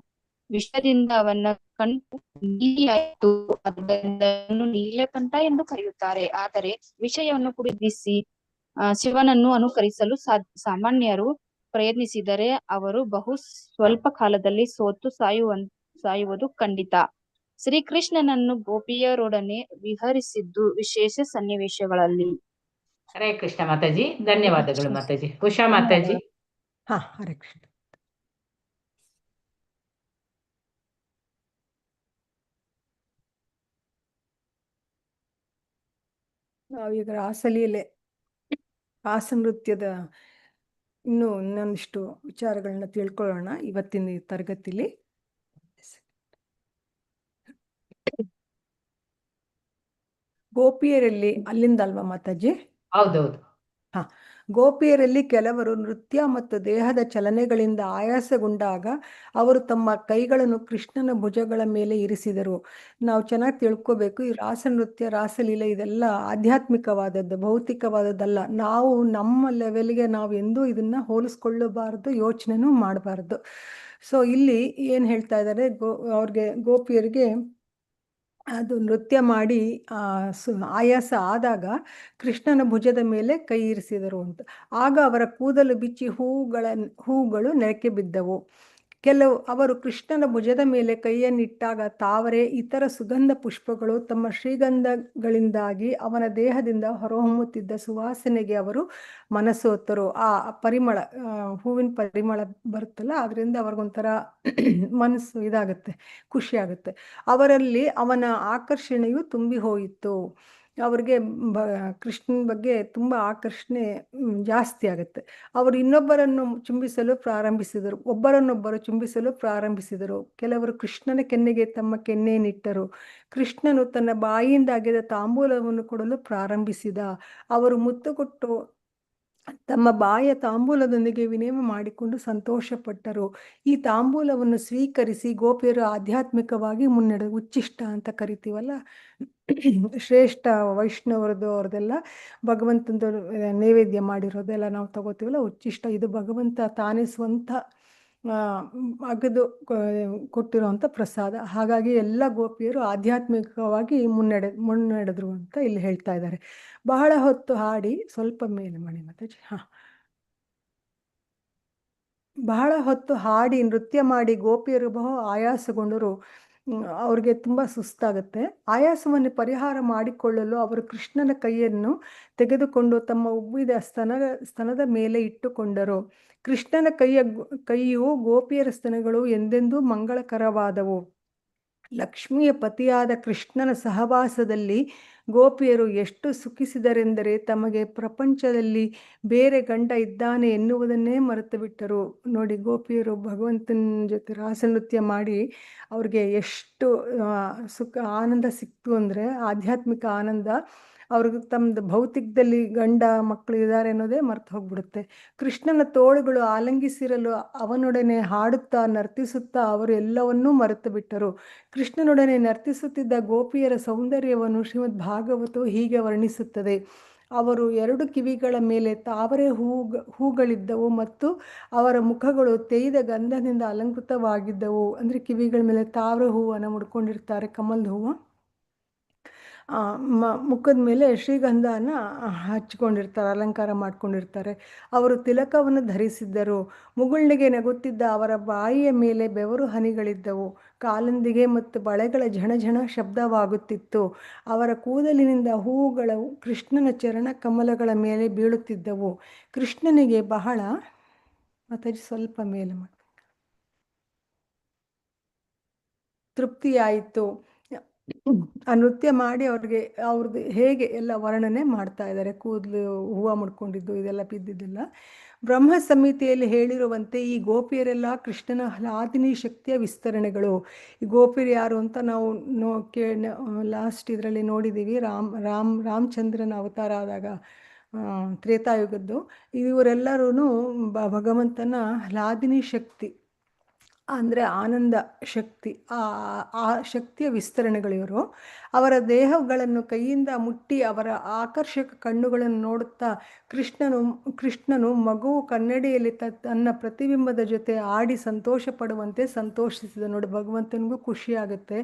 S5: ವಿಷದಿಂದ ಅವನ ಕಂಠು ನೀಲಿಯಾಯಿತು, ಆದ್ದರಿಂದ ನೀಲಕಂಠ ಎಂದು ಕರೆಯುತ್ತಾರೆ. ಆದರೆ ವಿಷಯವನ್ನು ಕುಡಿದಿಸಿ ಶಿವನನ್ನು ಅನುಕರಿಸಲು ಸಾಮಾನ್ಯರು ಪ್ರಯತ್ನಿಸಿದರೆ ಅವರು ಬಹು ಸ್ವಲ್ಪ ಕಾಲದಲ್ಲಿ ಸೋತು ಸಾಯುವುದು ಖಂಡಿತ. ಶ್ರೀಕೃಷ್ಣನನ್ನು ಗೋಪಿಯರೊಡನೆ ವಿಹರಿಸಿದ್ದು ವಿಶೇಷ ಸನ್ನಿವೇಶಗಳಲ್ಲಿ.
S2: ಹರೇ ಕೃಷ್ಣ ಮಾತಾಜಿ, ಧನ್ಯವಾದಗಳು ಮಾತಾಜಿ. ಉಷಾ ಮಾತಾಜಿ.
S6: ಹರೇ ಕೃಷ್ಣ. ನಾವೀಗ ರಾಸಲೀಲೆ ರಾಸ ನೃತ್ಯದ ಇನ್ನೊಂದಿಷ್ಟು ವಿಚಾರಗಳನ್ನ ತಿಳ್ಕೊಳ್ಳೋಣ ಇವತ್ತಿನ ಈ ತರಗತಿಲಿ. ಗೋಪಿಯರಲ್ಲಿ ಅಲ್ಲಿಂದ ಅಲ್ವಾ ಮಾತಾಜಿ?
S2: ಹೌದೌದು.
S6: ಗೋಪಿಯರಲ್ಲಿ ಕೆಲವರು ನೃತ್ಯ ಮತ್ತು ದೇಹದ ಚಲನೆಗಳಿಂದ ಆಯಾಸಗೊಂಡಾಗ ಅವರು ತಮ್ಮ ಕೈಗಳನ್ನು ಕೃಷ್ಣನ ಭುಜಗಳ ಮೇಲೆ ಇರಿಸಿದರು. ನಾವು ಚೆನ್ನಾಗಿ ತಿಳ್ಕೊಬೇಕು, ಈ ರಾಸ ನೃತ್ಯ ರಾಸಲೀಲೆ ಇದೆಲ್ಲ ಆಧ್ಯಾತ್ಮಿಕವಾದದ್ದು, ಭೌತಿಕವಾದದ್ದಲ್ಲ. ನಾವು ನಮ್ಮ ಲೆವೆಲ್ಗೆ ನಾವು ಎಂದೂ ಇದನ್ನ ಹೋಲಿಸ್ಕೊಳ್ಳಬಾರ್ದು, ಯೋಚನೆನೂ ಮಾಡಬಾರ್ದು. ಸೊ ಇಲ್ಲಿ ಏನು ಹೇಳ್ತಾ ಇದ್ದಾರೆ, ಗೋಪಿಯರಿಗೆ ಅದು ನೃತ್ಯ ಮಾಡಿ ಆಯಾಸ ಆದಾಗ ಕೃಷ್ಣನ ಭುಜದ ಮೇಲೆ ಕೈ ಇರಿಸಿದರು ಅಂತ. ಆಗ ಅವರ ಕೂದಲು ಬಿಚ್ಚಿ ಹೂಗಳು ನೆಲಕ್ಕೆ ಬಿದ್ದವು. ಅವರು ಕೃಷ್ಣನ ಭುಜದ ಮೇಲೆ ಕೈಯನ್ನಿಟ್ಟಾಗ ತಾವರೆ ಇತರ ಸುಗಂಧ ಪುಷ್ಪಗಳು ತಮ್ಮ ಶ್ರೀಗಂಧಗಳಿಂದಾಗಿ ಅವನ ದೇಹದಿಂದ ಹೊರಹೊಮ್ಮುತ್ತಿದ್ದ ಸುವಾಸನೆಗೆ ಅವರು ಮನಸೋತರು. ಆ ಪರಿಮಳ, ಹೂವಿನ ಪರಿಮಳ ಬರುತ್ತಲ್ಲ, ಅದರಿಂದ ಅವ್ರಿಗೊಂಥರ ಮನಸ್ಸು ಇದಾಗುತ್ತೆ, ಖುಷಿ ಆಗುತ್ತೆ. ಅವರಲ್ಲಿ ಅವನ ಆಕರ್ಷಣೆಯು ತುಂಬಿ ಹೋಯಿತು. ಅವ್ರಿಗೆ ಕೃಷ್ಣನ ಬಗ್ಗೆ ತುಂಬ ಆಕರ್ಷಣೆ ಜಾಸ್ತಿ ಆಗುತ್ತೆ. ಅವರು ಇನ್ನೊಬ್ಬರನ್ನು ಚುಂಬಿಸಲು ಪ್ರಾರಂಭಿಸಿದರು, ಒಬ್ಬರನ್ನೊಬ್ಬರು ಚುಂಬಿಸಲು ಪ್ರಾರಂಭಿಸಿದರು. ಕೆಲವರು ಕೃಷ್ಣನ ಕೆನ್ನೆಗೆ ತಮ್ಮ ಕೆನ್ನೆಯನ್ನಿಟ್ಟರು. ಕೃಷ್ಣನು ತನ್ನ ಬಾಯಿಯಿಂದ ಅಗೆದ ತಾಂಬೂಲವನ್ನು ಕೊಡಲು ಪ್ರಾರಂಭಿಸಿದ. ಅವರು ಮುತ್ತು ಕೊಟ್ಟು ತಮ್ಮ ಬಾಯ ತಾಂಬೂಲದೊಂದಿಗೆ ವಿನಿಮಯ ಮಾಡಿಕೊಂಡು ಸಂತೋಷಪಟ್ಟರು. ಈ ತಾಂಬೂಲವನ್ನು ಸ್ವೀಕರಿಸಿ ಗೋಪಿಯರು ಆಧ್ಯಾತ್ಮಿಕವಾಗಿ ಉಚ್ಚಿಷ್ಟ ಅಂತ ಕರಿತೀವಲ್ಲ, ಶ್ರೇಷ್ಠ ವೈಷ್ಣವರದು ಅವ್ರದ್ದೆಲ್ಲ ಭಗವಂತಂದು ನೈವೇದ್ಯ ಮಾಡಿರೋದೆಲ್ಲ ನಾವು ತಗೋತೀವಲ್ಲ, ಉಚ್ಚಿಷ್ಟ. ಇದು ಭಗವಂತ ತಾನೇ ಸ್ವಂತ ಅಗದು ಕೊಟ್ಟಿರುವಂಥ ಪ್ರಸಾದ. ಹಾಗಾಗಿ ಎಲ್ಲ ಗೋಪಿಯರು ಆಧ್ಯಾತ್ಮಿಕವಾಗಿ ಮುನ್ನಡೆದ್ರು ಅಂತ ಇಲ್ಲಿ ಹೇಳ್ತಾ ಇದ್ದಾರೆ. ಬಹಳ ಹೊತ್ತು ಹಾಡಿ, ಸ್ವಲ್ಪ ಮೇಲೆ ಮಾಡಿ ಮಾತಾಜಿ. ಬಹಳ ಹೊತ್ತು ಹಾಡಿ ನೃತ್ಯ ಮಾಡಿ ಗೋಪಿಯರು ಬಹು ಆಯಾಸಗೊಂಡರು. ಅವ್ರಿಗೆ ತುಂಬ ಸುಸ್ತಾಗುತ್ತೆ. ಆಯಾಸವನ್ನು ಪರಿಹಾರ ಮಾಡಿಕೊಳ್ಳಲು ಅವರು ಕೃಷ್ಣನ ಕೈಯನ್ನು ತೆಗೆದುಕೊಂಡು ತಮ್ಮ ಉಬ್ಬಿದ ಸ್ತನದ ಮೇಲೆ ಇಟ್ಟುಕೊಂಡರು. ಕೃಷ್ಣನ ಕೈಯು ಗೋಪಿಯರ ಸ್ತನಗಳು ಎಂದೆಂದೂ ಮಂಗಳಕರವಾದವು. ಲಕ್ಷ್ಮಿಯ ಪತಿಯಾದ ಕೃಷ್ಣನ ಸಹವಾಸದಲ್ಲಿ ಗೋಪಿಯರು ಎಷ್ಟು ಸುಖಿಸಿದರೆಂದರೆ ತಮಗೆ ಪ್ರಪಂಚದಲ್ಲಿ ಬೇರೆ ಗಂಡ ಇದ್ದಾನೆ ಎನ್ನುವುದನ್ನೇ ಮರೆತು ಬಿಟ್ಟರು. ನೋಡಿ, ಗೋಪಿಯರು ಭಗವಂತನ ಜೊತೆ ರಾಸನೃತ್ಯ ಮಾಡಿ ಅವ್ರಿಗೆ ಎಷ್ಟು ಆನಂದ ಸಿಕ್ತು ಅಂದರೆ, ಆಧ್ಯಾತ್ಮಿಕ ಆನಂದ. ಅವ್ರಿಗೆ ತಮ್ಮದು ಭೌತಿಕದಲ್ಲಿ ಗಂಡ ಮಕ್ಕಳು ಇದ್ದಾರೆ ಅನ್ನೋದೇ ಮರ್ತು ಹೋಗ್ಬಿಡುತ್ತೆ. ಕೃಷ್ಣನ ತೋಳುಗಳು ಆಲಂಗಿಸಿರಲು ಅವನೊಡನೆ ಹಾಡುತ್ತಾ ನರ್ತಿಸುತ್ತಾ ಅವರು ಎಲ್ಲವನ್ನೂ ಮರೆತು ಬಿಟ್ಟರು. ಕೃಷ್ಣನೊಡನೆ ನರ್ತಿಸುತ್ತಿದ್ದ ಗೋಪಿಯರ ಸೌಂದರ್ಯವನ್ನು ಶ್ರೀಮದ್ ಭಾಗವತವು ಹೀಗೆ ವರ್ಣಿಸುತ್ತದೆ. ಅವರು 2 ಕಿವಿಗಳ ಮೇಲೆ ತಾವರೆ ಹೂಗಳಿದ್ದವು ಮತ್ತು ಅವರ ಮುಖಗಳು ತೇಯ್ದ ಗಂಧದಿಂದ ಅಲಂಕೃತವಾಗಿದ್ದವು. ಅಂದರೆ ಕಿವಿಗಳ ಮೇಲೆ ತಾವರೆ ಹೂವನ್ನು ಮುಡ್ಕೊಂಡಿರ್ತಾರೆ, ಕಮಲದ ಹೂವು. ಮುಖದ ಮೇಲೆ ಶ್ರೀಗಂಧನ ಹಚ್ಕೊಂಡಿರ್ತಾರೆ, ಅಲಂಕಾರ ಮಾಡ್ಕೊಂಡಿರ್ತಾರೆ. ಅವರು ತಿಲಕವನ್ನು ಧರಿಸಿದ್ದರು. ಮುಗುಳ್ನಿಗೆ ನಗುತ್ತಿದ್ದ ಅವರ ಬಾಯಿಯ ಮೇಲೆ ಬೆವರು ಹನಿಗಳಿದ್ದವು. ಕಾಲಂದಿಗೆ ಮತ್ತು ಬಳೆಗಳ ಝಣಝಣ ಶಬ್ದವಾಗುತ್ತಿತ್ತು. ಅವರ ಕೂದಲಿನಿಂದ ಹೂವುಗಳು ಕೃಷ್ಣನ ಚರಣ ಕಮಲಗಳ ಮೇಲೆ ಬೀಳುತ್ತಿದ್ದವು. ಕೃಷ್ಣನಿಗೆ ಬಹಳ ಸ್ವಲ್ಪ ಮೇಲೆ ತೃಪ್ತಿಯಾಯಿತು. ಆ ನೃತ್ಯ ಮಾಡಿ ಅವ್ರದ್ದು ಹೇಗೆ ಎಲ್ಲ ವರ್ಣನೆ ಮಾಡ್ತಾ ಇದ್ದಾರೆ. ಕೂದಲು ಹೂವು ಮುಡ್ಕೊಂಡಿದ್ದು, ಇದೆಲ್ಲ ಬಿದ್ದಿದ್ದೆಲ್ಲ. ಬ್ರಹ್ಮ ಸಂಹಿತೆಯಲ್ಲಿ ಹೇಳಿರುವಂತೆ ಈ ಗೋಪಿಯರೆಲ್ಲ ಕೃಷ್ಣನ ಹ್ಲಾದಿನಿ ಶಕ್ತಿಯ ವಿಸ್ತರಣೆಗಳು. ಈ ಗೋಪಿಯರು ಯಾರು ಅಂತ ನಾವು ಲಾಸ್ಟ್ ಇದರಲ್ಲಿ ನೋಡಿದ್ದೀವಿ. ರಾಮಚಂದ್ರನ ಅವತಾರ ಆದಾಗ, ತ್ರೇತಾಯುಗದ್ದು. ಇವರೆಲ್ಲರೂ ಭಗವಂತನ ಹ್ಲಾದಿನಿ ಶಕ್ತಿ ಅಂದರೆ ಆನಂದ ಶಕ್ತಿ, ಆ ಶಕ್ತಿಯ ವಿಸ್ತರಣೆಗಳಿವರು. ಅವರ ದೇಹಗಳನ್ನು ಕೈಯಿಂದ ಮುಟ್ಟಿ ಅವರ ಆಕರ್ಷಕ ಕಣ್ಣುಗಳನ್ನು ನೋಡುತ್ತಾ ಕೃಷ್ಣನು ಮಗುವು ಕನ್ನಡಿಯಲ್ಲಿ ತನ್ನ ಪ್ರತಿಬಿಂಬದ ಜೊತೆ ಆಡಿ ಸಂತೋಷ ಪಡುವಂತೆ ಸಂತೋಷಿಸಿದ. ನೋಡಿ, ಭಗವಂತನಿಗೂ ಖುಷಿ ಆಗುತ್ತೆ.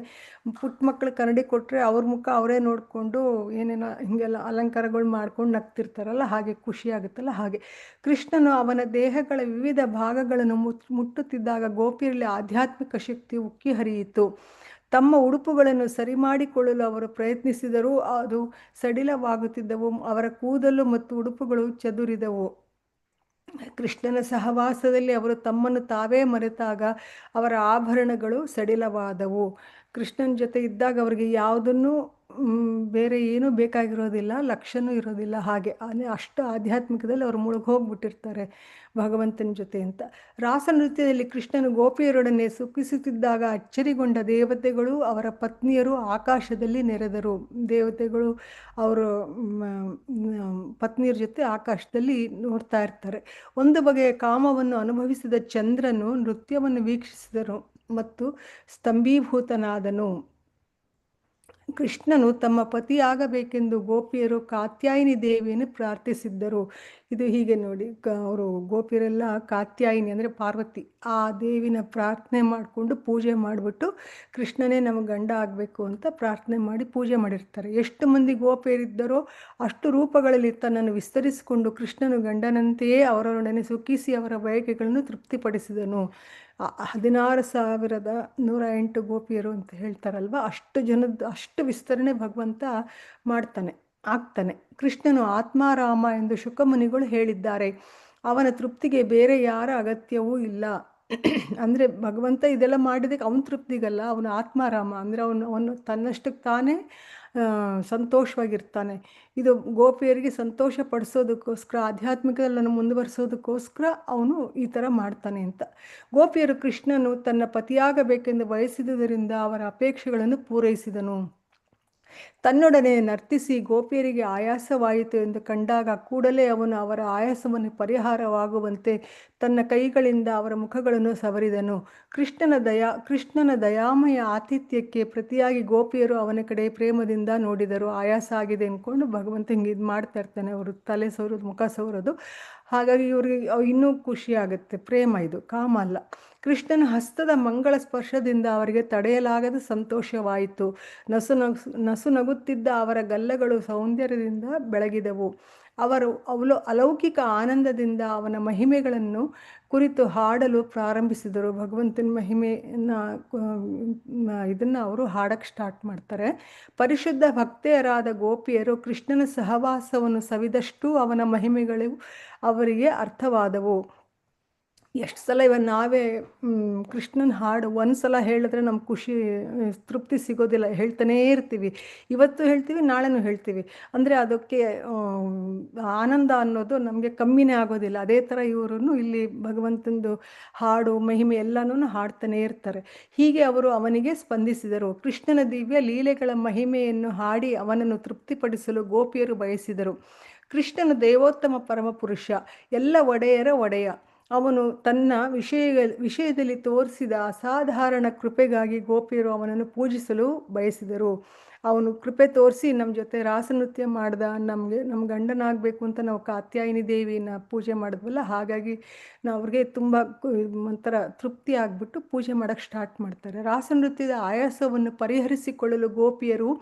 S6: ಪುಟ್ಟ ಮಕ್ಕಳು ಕನ್ನಡಿ ಕೊಟ್ಟರೆ ಅವ್ರ ಮುಖ ಅವರೇ ನೋಡಿಕೊಂಡು ಏನೇನೋ ಹೀಗೆಲ್ಲ ಅಲಂಕಾರಗಳು ಮಾಡ್ಕೊಂಡು ನಗ್ತಿರ್ತಾರಲ್ಲ, ಹಾಗೆ ಖುಷಿ ಆಗುತ್ತಲ್ಲ ಹಾಗೆ. ಕೃಷ್ಣನು ಅವನ ದೇಹಗಳ ವಿವಿಧ ಭಾಗಗಳನ್ನು ಮುಟ್ಟುತ್ತಿದ್ದಾಗ ಗೋಪಿಯರಲ್ಲಿ ಆಧ್ಯಾತ್ಮಿಕ ಶಕ್ತಿ ಉಕ್ಕಿ ಹರಿಯಿತು. ತಮ್ಮ ಉಡುಪುಗಳನ್ನು ಸರಿ ಮಾಡಿಕೊಳ್ಳಲು ಅವರು ಪ್ರಯತ್ನಿಸಿದರೂ ಅದು ಸಡಿಲವಾಗುತ್ತಿದ್ದವು. ಅವರ ಕೂದಲು ಮತ್ತು ಉಡುಪುಗಳು ಚದುರಿದವು. ಕೃಷ್ಣನ ಸಹವಾಸದಲ್ಲಿ ಅವರು ತಮ್ಮನ್ನು ತಾವೇ ಮರೆತಾಗ ಅವರ ಆಭರಣಗಳು ಸಡಿಲವಾದವು. ಕೃಷ್ಣನ ಜೊತೆ ಇದ್ದಾಗ ಅವರಿಗೆ ಯಾವುದನ್ನು ಬೇರೆ ಏನೂ ಬೇಕಾಗಿರೋದಿಲ್ಲ, ಲಕ್ಷ್ಯನೂ ಇರೋದಿಲ್ಲ. ಹಾಗೆ ಅಷ್ಟು ಆಧ್ಯಾತ್ಮಿಕದಲ್ಲಿ ಅವರು ಮುಳುಗೋಗ್ಬಿಟ್ಟಿರ್ತಾರೆ ಭಗವಂತನ ಜೊತೆ ಅಂತ. ರಾಸನೃತ್ಯದಲ್ಲಿ ಕೃಷ್ಣನು ಗೋಪಿಯರೊಡನೆ ಸುಖಿಸುತ್ತಿದ್ದಾಗ ಅಚ್ಚರಿಗೊಂಡ ದೇವತೆಗಳು ಅವರ ಪತ್ನಿಯರು ಆಕಾಶದಲ್ಲಿ ನೆರೆದರು. ದೇವತೆಗಳು ಅವರು ಪತ್ನಿಯರ ಜೊತೆ ಆಕಾಶದಲ್ಲಿ ನೋಡ್ತಾ ಇರ್ತಾರೆ. ಒಂದು ಬಗೆಯ ಕಾಮವನ್ನು ಅನುಭವಿಸಿದ ಚಂದ್ರನು ನೃತ್ಯವನ್ನು ವೀಕ್ಷಿಸಿದನು ಮತ್ತು ಸ್ತಂಭೀಭೂತನಾದನು. ಕೃಷ್ಣನು ತಮ್ಮ ಪತಿಯಾಗಬೇಕೆಂದು ಗೋಪಿಯರು ಕಾತ್ಯಾಯಿನಿ ದೇವಿಯನ್ನು ಪ್ರಾರ್ಥಿಸಿದ್ದರು. ಇದು ಹೀಗೆ ನೋಡಿ, ಅವರು ಗೋಪಿಯರೆಲ್ಲ ಕಾತ್ಯಾಯಿನಿ ಅಂದರೆ ಪಾರ್ವತಿ, ಆ ದೇವಿನ ಪ್ರಾರ್ಥನೆ ಮಾಡಿಕೊಂಡು ಪೂಜೆ ಮಾಡಿಬಿಟ್ಟು ಕೃಷ್ಣನೇ ನಮಗೆ ಗಂಡ ಆಗಬೇಕು ಅಂತ ಪ್ರಾರ್ಥನೆ ಮಾಡಿ ಪೂಜೆ ಮಾಡಿರ್ತಾರೆ. ಎಷ್ಟು ಮಂದಿ ಗೋಪಿಯರಿದ್ದರೋ ಅಷ್ಟು ರೂಪಗಳಲ್ಲಿ ತನ್ನನ್ನು ವಿಸ್ತರಿಸಿಕೊಂಡು ಕೃಷ್ಣನು ಗಂಡನಂತೆಯೇ ಅವರೊಡನೆ ಸುಖಿಸಿ ಅವರ ಬಯಕೆಗಳನ್ನು ತೃಪ್ತಿಪಡಿಸಿದನು. 16,108 ಗೋಪಿಯರು ಅಂತ ಹೇಳ್ತಾರಲ್ವ, ಅಷ್ಟು ವಿಸ್ತರಣೆ ಭಗವಂತ ಆಗ್ತಾನೆ. ಕೃಷ್ಣನು ಆತ್ಮಾರಾಮ ಎಂದು ಶುಕಮುನಿಗಳು ಹೇಳಿದ್ದಾರೆ. ಅವನ ತೃಪ್ತಿಗೆ ಬೇರೆ ಯಾರ ಅಗತ್ಯವೂ ಇಲ್ಲ. ಅಂದರೆ ಭಗವಂತ ಇದೆಲ್ಲ ಮಾಡಿದಕ್ಕೆ ಅವನ ತೃಪ್ತಿಗಲ್ಲ, ಅವನು ಆತ್ಮಾರಾಮ ಅಂದರೆ ಅವನು ತನ್ನಷ್ಟಕ್ಕೆ ತಾನೇ ಸಂತೋಷವಾಗಿರ್ತಾನೆ. ಇದು ಗೋಪಿಯರಿಗೆ ಸಂತೋಷ ಪಡಿಸೋದಕ್ಕೋಸ್ಕರ, ಆಧ್ಯಾತ್ಮಿಕದಲ್ಲನ್ನು ಮುಂದುವರಿಸೋದಕ್ಕೋಸ್ಕರ ಅವನು ಈ ಥರ ಮಾಡ್ತಾನೆ ಅಂತ. ಗೋಪಿಯರು ಕೃಷ್ಣನು ತನ್ನ ಪತಿಯಾಗಬೇಕೆಂದು ಬಯಸಿದುದರಿಂದ ಅವರ ಅಪೇಕ್ಷೆಗಳನ್ನು ಪೂರೈಸಿದನು. ತನ್ನೊಡನೆ ನರ್ತಿಸಿ ಗೋಪಿಯರಿಗೆ ಆಯಾಸವಾಯಿತು ಎಂದು ಕಂಡಾಗ ಕೂಡಲೇ ಅವನು ಅವರ ಆಯಾಸವನ್ನು ಪರಿಹಾರವಾಗುವಂತೆ ತನ್ನ ಕೈಗಳಿಂದ ಅವರ ಮುಖಗಳನ್ನು ಸವರಿದನು. ಕೃಷ್ಣನ ದಯಾಮಯ ಆತಿಥ್ಯಕ್ಕೆ ಪ್ರತಿಯಾಗಿ ಗೋಪಿಯರು ಅವನ ಕಡೆ ಪ್ರೇಮದಿಂದ ನೋಡಿದರು. ಆಯಾಸ ಆಗಿದೆ ಅಂದ್ಕೊಂಡು ಭಗವಂತ ಹಿಂಗೆ ಇದು ಮಾಡ್ತಾ ಇರ್ತಾನೆ, ಅವರು ತಲೆ ಸವರೋದು, ಮುಖ ಸವರೋದು. ಹಾಗಾಗಿ ಇವ್ರಿಗೆ ಇನ್ನೂ ಖುಷಿ ಆಗುತ್ತೆ. ಪ್ರೇಮ ಇದು, ಕಾಮ ಅಲ್ಲ. ಕೃಷ್ಣನ ಹಸ್ತದ ಮಂಗಳ ಸ್ಪರ್ಶದಿಂದ ಅವರಿಗೆ ತಡೆಯಲಾಗದ ಸಂತೋಷವಾಯಿತು. ನಸು ನಗುತ್ತಿದ್ದ ಅವರ ಗಲ್ಲಗಳು ಸೌಂದರ್ಯದಿಂದ ಬೆಳಗಿದವು. ಅವರು ಅಲೌಕಿಕ ಆನಂದದಿಂದ ಅವನ ಮಹಿಮೆಗಳನ್ನು ಕುರಿತು ಹಾಡಲು ಪ್ರಾರಂಭಿಸಿದರು. ಭಗವಂತನ ಮಹಿಮೆಯನ್ನು ಇದನ್ನು ಅವರು ಹಾಡಕ್ಕೆ ಸ್ಟಾರ್ಟ್ ಮಾಡ್ತಾರೆ. ಪರಿಶುದ್ಧ ಭಕ್ತೆಯರಾದ ಗೋಪಿಯರು ಕೃಷ್ಣನ ಸಹವಾಸವನ್ನು ಸವಿದಷ್ಟು ಅವನ ಮಹಿಮೆಗಳು ಅವರಿಗೆ ಅರ್ಥವಾದವು. ಎಷ್ಟು ಸಲ ನಾವೇ ಕೃಷ್ಣನ ಹಾಡು ಒಂದು ಸಲ ಹೇಳಿದ್ರೆ ನಮ್ಗೆ ಖುಷಿ ತೃಪ್ತಿ ಸಿಗೋದಿಲ್ಲ, ಹೇಳ್ತಾನೇ ಇರ್ತೀವಿ. ಇವತ್ತು ಹೇಳ್ತೀವಿ, ನಾಳೆನೂ ಹೇಳ್ತೀವಿ. ಅಂದರೆ ಅದಕ್ಕೆ ಆನಂದ ಅನ್ನೋದು ನಮಗೆ ಕಮ್ಮಿನೇ ಆಗೋದಿಲ್ಲ. ಅದೇ ಥರ ಇವರು ಇಲ್ಲಿ ಭಗವಂತಂದು ಹಾಡು ಮಹಿಮೆ ಎಲ್ಲನೂ ಹಾಡ್ತಾನೇ ಇರ್ತಾರೆ. ಹೀಗೆ ಅವರು ಅವನಿಗೆ ಸ್ಪಂದಿಸಿದರು. ಕೃಷ್ಣನ ದಿವ್ಯ ಲೀಲೆಗಳ ಮಹಿಮೆಯನ್ನು ಹಾಡಿ ಅವನನ್ನು ತೃಪ್ತಿಪಡಿಸಲು ಗೋಪಿಯರು ಬಯಸಿದರು. ಕೃಷ್ಣನು ದೇವೋತ್ತಮ ಪರಮಪುರುಷ, ಎಲ್ಲ ಒಡೆಯರ ಒಡೆಯ. ಅವನು ತನ್ನ ವಿಷಯದಲ್ಲಿ ತೋರಿಸಿದ ಅಸಾಧಾರಣ ಕೃಪೆಗಾಗಿ ಗೋಪಿಯರು ಅವನನ್ನು ಪೂಜಿಸಲು ಬಯಸಿದರು. ಅವನು ಕೃಪೆ ತೋರಿಸಿ ನಮ್ಮ ಜೊತೆ ರಾಸನೃತ್ಯ ಮಾಡ್ದ, ನಮ್ಮ ಗಂಡನಾಗಬೇಕು ಅಂತ ನಾವು ಕಾತ್ಯಾಯಿನಿ ದೇವಿನ ಪೂಜೆ ಮಾಡಿದ್ವಲ್ಲ, ಹಾಗಾಗಿ ಅವ್ರಿಗೆ ತುಂಬ ಒಂಥರ ತೃಪ್ತಿ ಆಗಿಬಿಟ್ಟು ಪೂಜೆ ಮಾಡೋಕ್ಕೆ ಸ್ಟಾರ್ಟ್ ಮಾಡ್ತಾರೆ. ರಾಸನೃತ್ಯದ ಆಯಾಸವನ್ನು ಪರಿಹರಿಸಿಕೊಳ್ಳಲು ಗೋಪಿಯರು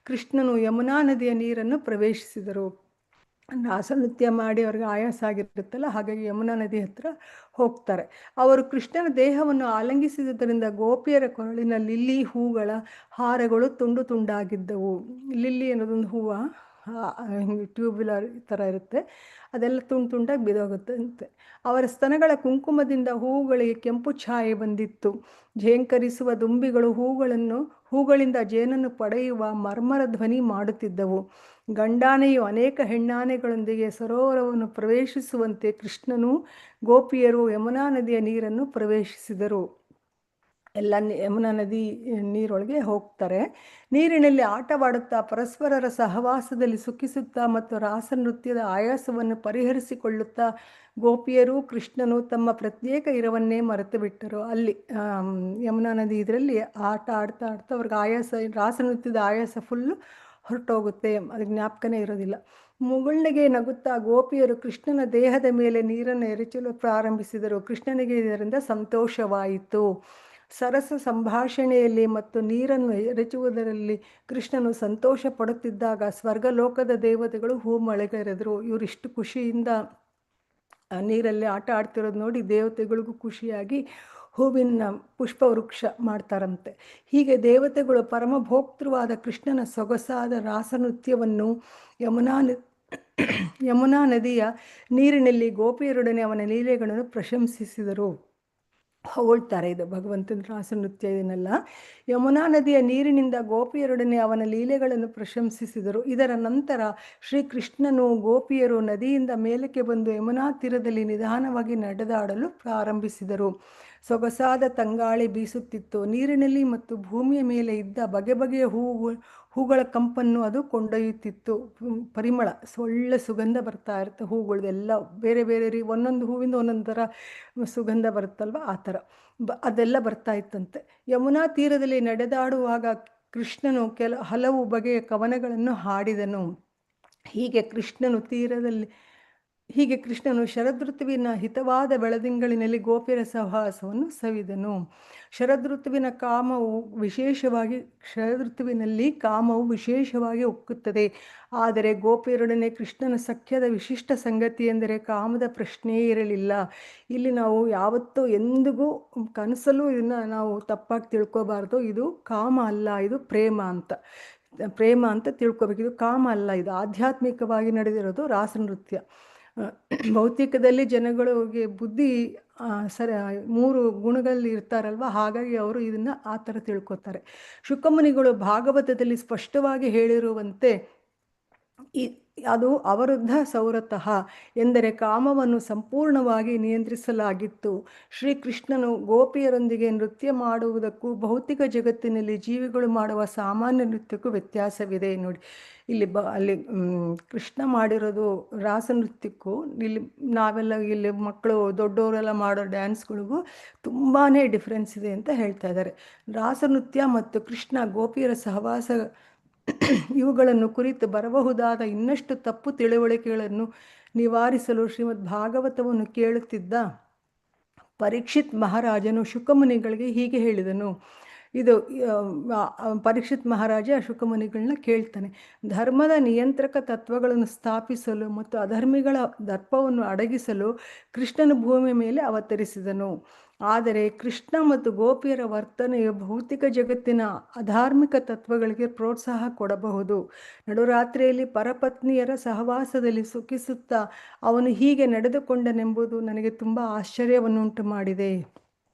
S6: ಕೃಷ್ಣನು ಯಮುನಾ ನದಿಯ ನೀರನ್ನು ಪ್ರವೇಶಿಸಿದರು. ರಾಸನೃತ್ಯ ಮಾಡಿ ಅವ್ರಿಗೆ ಆಯಾಸ ಆಗಿರುತ್ತಲ್ಲ, ಹಾಗಾಗಿ ಯಮುನಾ ನದಿ ಹತ್ರ ಹೋಗ್ತಾರೆ. ಅವರು ಕೃಷ್ಣನ ದೇಹವನ್ನು ಆಲಂಗಿಸಿದ್ದರಿಂದ ಗೋಪಿಯರ ಕೊರಳಿನ ಲಿಲ್ಲಿ ಹೂಗಳ ಹಾರಗಳು ತುಂಡು ತುಂಡಾಗಿದ್ದವು. ಲಿಲ್ಲಿ ಅನ್ನೋದೊಂದು ಹೂವು ಟ್ಯೂಬ್ಯುಲರ್ ಥರ ಇರುತ್ತೆ, ಅದೆಲ್ಲ ತುಂಡು ತುಂಡಾಗಿ ಬಿದೋಗುತ್ತಂತೆ. ಅವರ ಸ್ತನಗಳ ಕುಂಕುಮದಿಂದ ಹೂಗಳಿಗೆ ಕೆಂಪು ಛಾಯೆ ಬಂದಿತ್ತು. ಝೇಂಕರಿಸುವ ದುಂಬಿಗಳು ಹೂಗಳಿಂದ ಜೇನನ್ನು ಪಡೆಯುವ ಮರ್ಮರ ಧ್ವನಿ ಮಾಡುತ್ತಿದ್ದವು. ಗಂಡಾನೆಯು ಅನೇಕ ಹೆಣ್ಣಾನೆಗಳೊಂದಿಗೆ ಸರೋವರವನ್ನು ಪ್ರವೇಶಿಸುವಂತೆ ಕೃಷ್ಣನು ಗೋಪಿಯರು ಯಮುನಾ ನದಿಯ ನೀರನ್ನು ಪ್ರವೇಶಿಸಿದರು. ಎಲ್ಲ ಯಮುನಾ ನದಿ ನೀರೊಳಗೆ ಹೋಗ್ತಾರೆ. ನೀರಿನಲ್ಲಿ ಆಟವಾಡುತ್ತಾ ಪರಸ್ಪರರ ಸಹವಾಸದಲ್ಲಿ ಸುಖಿಸುತ್ತಾ ಮತ್ತು ರಾಸನೃತ್ಯದ ಆಯಾಸವನ್ನು ಪರಿಹರಿಸಿಕೊಳ್ಳುತ್ತಾ ಗೋಪಿಯರು ಕೃಷ್ಣನು ತಮ್ಮ ಪ್ರತ್ಯೇಕ ಇರವನ್ನೇ ಮರೆತು ಬಿಟ್ಟರು. ಅಲ್ಲಿ ಯಮುನಾ ನದಿ ಇದರಲ್ಲಿ ಆಟ ಆಡ್ತಾ ಅವ್ರಿಗೆ ಆಯಾಸ, ರಾಸನೃತ್ಯದ ಆಯಾಸ ಫುಲ್ಲು ಹೊರಟೋಗುತ್ತೆ, ಅದಕ್ಕೆ ಜ್ಞಾಪಕನೇ ಇರೋದಿಲ್ಲ. ಮುಗುಳ್ನಗೆ ನಗುತ್ತಾ ಗೋಪಿಯರು ಕೃಷ್ಣನ ದೇಹದ ಮೇಲೆ ನೀರನ್ನು ಎರಚಲು ಪ್ರಾರಂಭಿಸಿದರು. ಕೃಷ್ಣನಿಗೆ ಇದರಿಂದ ಸಂತೋಷವಾಯಿತು. ಸರಸ ಸಂಭಾಷಣೆಯಲ್ಲಿ ಮತ್ತು ನೀರನ್ನು ಎರಚುವುದರಲ್ಲಿ ಕೃಷ್ಣನು ಸಂತೋಷ ಪಡುತ್ತಿದ್ದಾಗ ಸ್ವರ್ಗಲೋಕದ ದೇವತೆಗಳು ಹೂಮಳೆಗರೆದರು. ಇವರಿಷ್ಟು ಖುಷಿಯಿಂದ ನೀರಲ್ಲಿ ಆಟ ಆಡ್ತಿರೋದು ನೋಡಿ ದೇವತೆಗಳಿಗೂ ಖುಷಿಯಾಗಿ ಹೂವಿನ ಪುಷ್ಪವೃಕ್ಷ ಮಾಡ್ತಾರಂತೆ. ಹೀಗೆ ದೇವತೆಗಳು ಪರಮಭೋಕ್ತೃವಾದ ಕೃಷ್ಣನ ಸೊಗಸಾದ ರಾಸನೃತ್ಯವನ್ನು ಯಮುನಾ ನದಿಯ ನೀರಿನಲ್ಲಿ ಗೋಪಿಯರೊಡನೆ ಅವನ ಲೀಲೆಗಳನ್ನು ಪ್ರಶಂಸಿಸಿದರು. ಹೊಗಳ್ತಾರೆ, ಇದು ಭಗವಂತನ ರಾಸನೃತ್ಯ ಇದನ್ನೆಲ್ಲ. ಯಮುನಾ ನದಿಯ ನೀರಿನಿಂದ ಗೋಪಿಯರೊಡನೆ ಅವನ ಲೀಲೆಗಳನ್ನು ಪ್ರಶಂಸಿಸಿದರು. ಇದರ ನಂತರ ಶ್ರೀಕೃಷ್ಣನು ಗೋಪಿಯರು ನದಿಯಿಂದ ಮೇಲಕ್ಕೆ ಬಂದು ಯಮುನಾ ತೀರದಲ್ಲಿ ನಿಧಾನವಾಗಿ ನಡೆದಾಡಲು ಪ್ರಾರಂಭಿಸಿದರು. ಸೊಗಸಾದ ತಂಗಾಳಿ ಬೀಸುತ್ತಿತ್ತು. ನೀರಿನಲ್ಲಿ ಮತ್ತು ಭೂಮಿಯ ಮೇಲೆ ಇದ್ದ ಬಗೆ ಬಗೆಯ ಹೂಗಳ ಕಂಪನ್ನು ಅದು ಕೊಂಡೊಯ್ಯುತ್ತಿತ್ತು. ಪರಿಮಳ, ಒಳ್ಳೆ ಸುಗಂಧ ಬರ್ತಾ ಇರುತ್ತೆ ಹೂಗಳದೆಲ್ಲ. ಬೇರೆ ಬೇರೆ ಒಂದೊಂದು ಹೂವಿಂದ ಒಂದೊಂದು ಥರ ಸುಗಂಧ ಬರುತ್ತಲ್ವ, ಆ ಥರ ಅದೆಲ್ಲ ಬರ್ತಾ ಇತ್ತಂತೆ. ಯಮುನಾ ತೀರದಲ್ಲಿ ನಡೆದಾಡುವಾಗ ಕೃಷ್ಣನು ಹಲವು ಬಗೆಯ ಕವನಗಳನ್ನು ಹಾಡಿದನು. ಹೀಗೆ ಕೃಷ್ಣನು ಶರದೃತುವಿನ ಹಿತವಾದ ಬೆಳದಿಂಗಳಿನಲ್ಲಿ ಗೋಪಿಯರ ಸಹವಾಸವನ್ನು ಸವಿದನು. ಶರದೃತುವಿನಲ್ಲಿ ಕಾಮವು ವಿಶೇಷವಾಗಿ ಉಕ್ಕುತ್ತದೆ. ಆದರೆ ಗೋಪಿಯರೊಡನೆ ಕೃಷ್ಣನ ಸಖ್ಯದ ವಿಶಿಷ್ಟ ಸಂಗತಿ ಎಂದರೆ ಕಾಮದ ಪ್ರಶ್ನೆಯೇ ಇರಲಿಲ್ಲ. ಇಲ್ಲಿ ನಾವು ಯಾವತ್ತೂ ಎಂದಿಗೂ ಕನಸಲ್ಲೂ ಇದನ್ನು ನಾವು ತಪ್ಪಾಗಿ ತಿಳ್ಕೊಬಾರ್ದು. ಇದು ಕಾಮ ಅಲ್ಲ, ಇದು ಪ್ರೇಮ ಅಂತ ತಿಳ್ಕೊಬೇಕು. ಇದು ಕಾಮ ಅಲ್ಲ, ಇದು ಆಧ್ಯಾತ್ಮಿಕವಾಗಿ ನಡೆದಿರೋದು ರಾಸನೃತ್ಯ. ಭೌತಿಕದಲ್ಲಿ ಜನಗಳಿಗೆ ಬುದ್ಧಿ ಮೂರು ಗುಣಗಳಲ್ಲಿ ಇರ್ತಾರಲ್ವ, ಹಾಗಾಗಿ ಅವರು ಇದನ್ನು ಆ ಥರ ತಿಳ್ಕೊತಾರೆ. ಶುಕಮುನಿಗಳು ಭಾಗವತದಲ್ಲಿ ಸ್ಪಷ್ಟವಾಗಿ ಹೇಳಿರುವಂತೆ ಅದು ಅವರುದ್ಧ ಸೌರತಃ ಎಂದರೆ ಕಾಮವನ್ನು ಸಂಪೂರ್ಣವಾಗಿ ನಿಯಂತ್ರಿಸಲಾಗಿತ್ತು. ಶ್ರೀಕೃಷ್ಣನು ಗೋಪಿಯರೊಂದಿಗೆ ನೃತ್ಯ ಮಾಡುವುದಕ್ಕೂ ಭೌತಿಕ ಜಗತ್ತಿನಲ್ಲಿ ಜೀವಿಗಳು ಮಾಡುವ ಸಾಮಾನ್ಯ ನೃತ್ಯಕ್ಕೂ ವ್ಯತ್ಯಾಸವಿದೆ. ನೋಡಿ, ಅಲ್ಲಿ ಕೃಷ್ಣ ಮಾಡಿರೋದು ರಾಸನೃತ್ಯಕ್ಕೂ ನಾವೆಲ್ಲ ಇಲ್ಲಿ ಮಕ್ಕಳು ದೊಡ್ಡವರೆಲ್ಲ ಮಾಡೋ ಡ್ಯಾನ್ಸ್ಗಳಿಗೂ ತುಂಬಾ ಡಿಫ್ರೆನ್ಸ್ ಇದೆ ಅಂತ ಹೇಳ್ತಾ ಇದ್ದಾರೆ. ರಾಸನೃತ್ಯ ಮತ್ತು ಕೃಷ್ಣ ಗೋಪಿಯರ ಸಹವಾಸ ಇವುಗಳನ್ನು ಕುರಿತು ಬರಬಹುದಾದ ಇನ್ನಷ್ಟು ತಪ್ಪು ತಿಳುವಳಿಕೆಗಳನ್ನು ನಿವಾರಿಸಲು ಶ್ರೀಮದ್ ಭಾಗವತವನ್ನು ಕೇಳುತ್ತಿದ್ದ ಪರೀಕ್ಷಿತ್ ಮಹಾರಾಜನು ಶುಕಮುನಿಗಳಿಗೆ ಹೀಗೆ ಹೇಳಿದನು. ಇದು ಪರೀಕ್ಷಿತ್ ಮಹಾರಾಜ ಶುಕಮುನಿಗಳನ್ನ ಕೇಳ್ತಾನೆ. ಧರ್ಮದ ನಿಯಂತ್ರಕ ತತ್ವಗಳನ್ನು ಸ್ಥಾಪಿಸಲು ಮತ್ತು ಅಧರ್ಮಿಗಳ ದರ್ಪವನ್ನು ಅಡಗಿಸಲು ಕೃಷ್ಣನ ಭೂಮಿ ಮೇಲೆ ಅವತರಿಸಿದನು. ಆದರೆ ಕೃಷ್ಣ ಮತ್ತು ಗೋಪಿಯರ ವರ್ತನೆಯು ಭೌತಿಕ ಜಗತ್ತಿನ ಅಧಾರ್ಮಿಕ ತತ್ವಗಳಿಗೆ ಪ್ರೋತ್ಸಾಹ ಕೊಡಬಹುದು. ನಡುರಾತ್ರಿಯಲ್ಲಿ ಪರಪತ್ನಿಯರ ಸಹವಾಸದಲ್ಲಿ ಸುಖಿಸುತ್ತಾ ಅವನು ಹೀಗೆ ನಡೆದುಕೊಂಡನೆಂಬುದು ನನಗೆ ತುಂಬ ಆಶ್ಚರ್ಯವನ್ನುಂಟು ಮಾಡಿದೆ.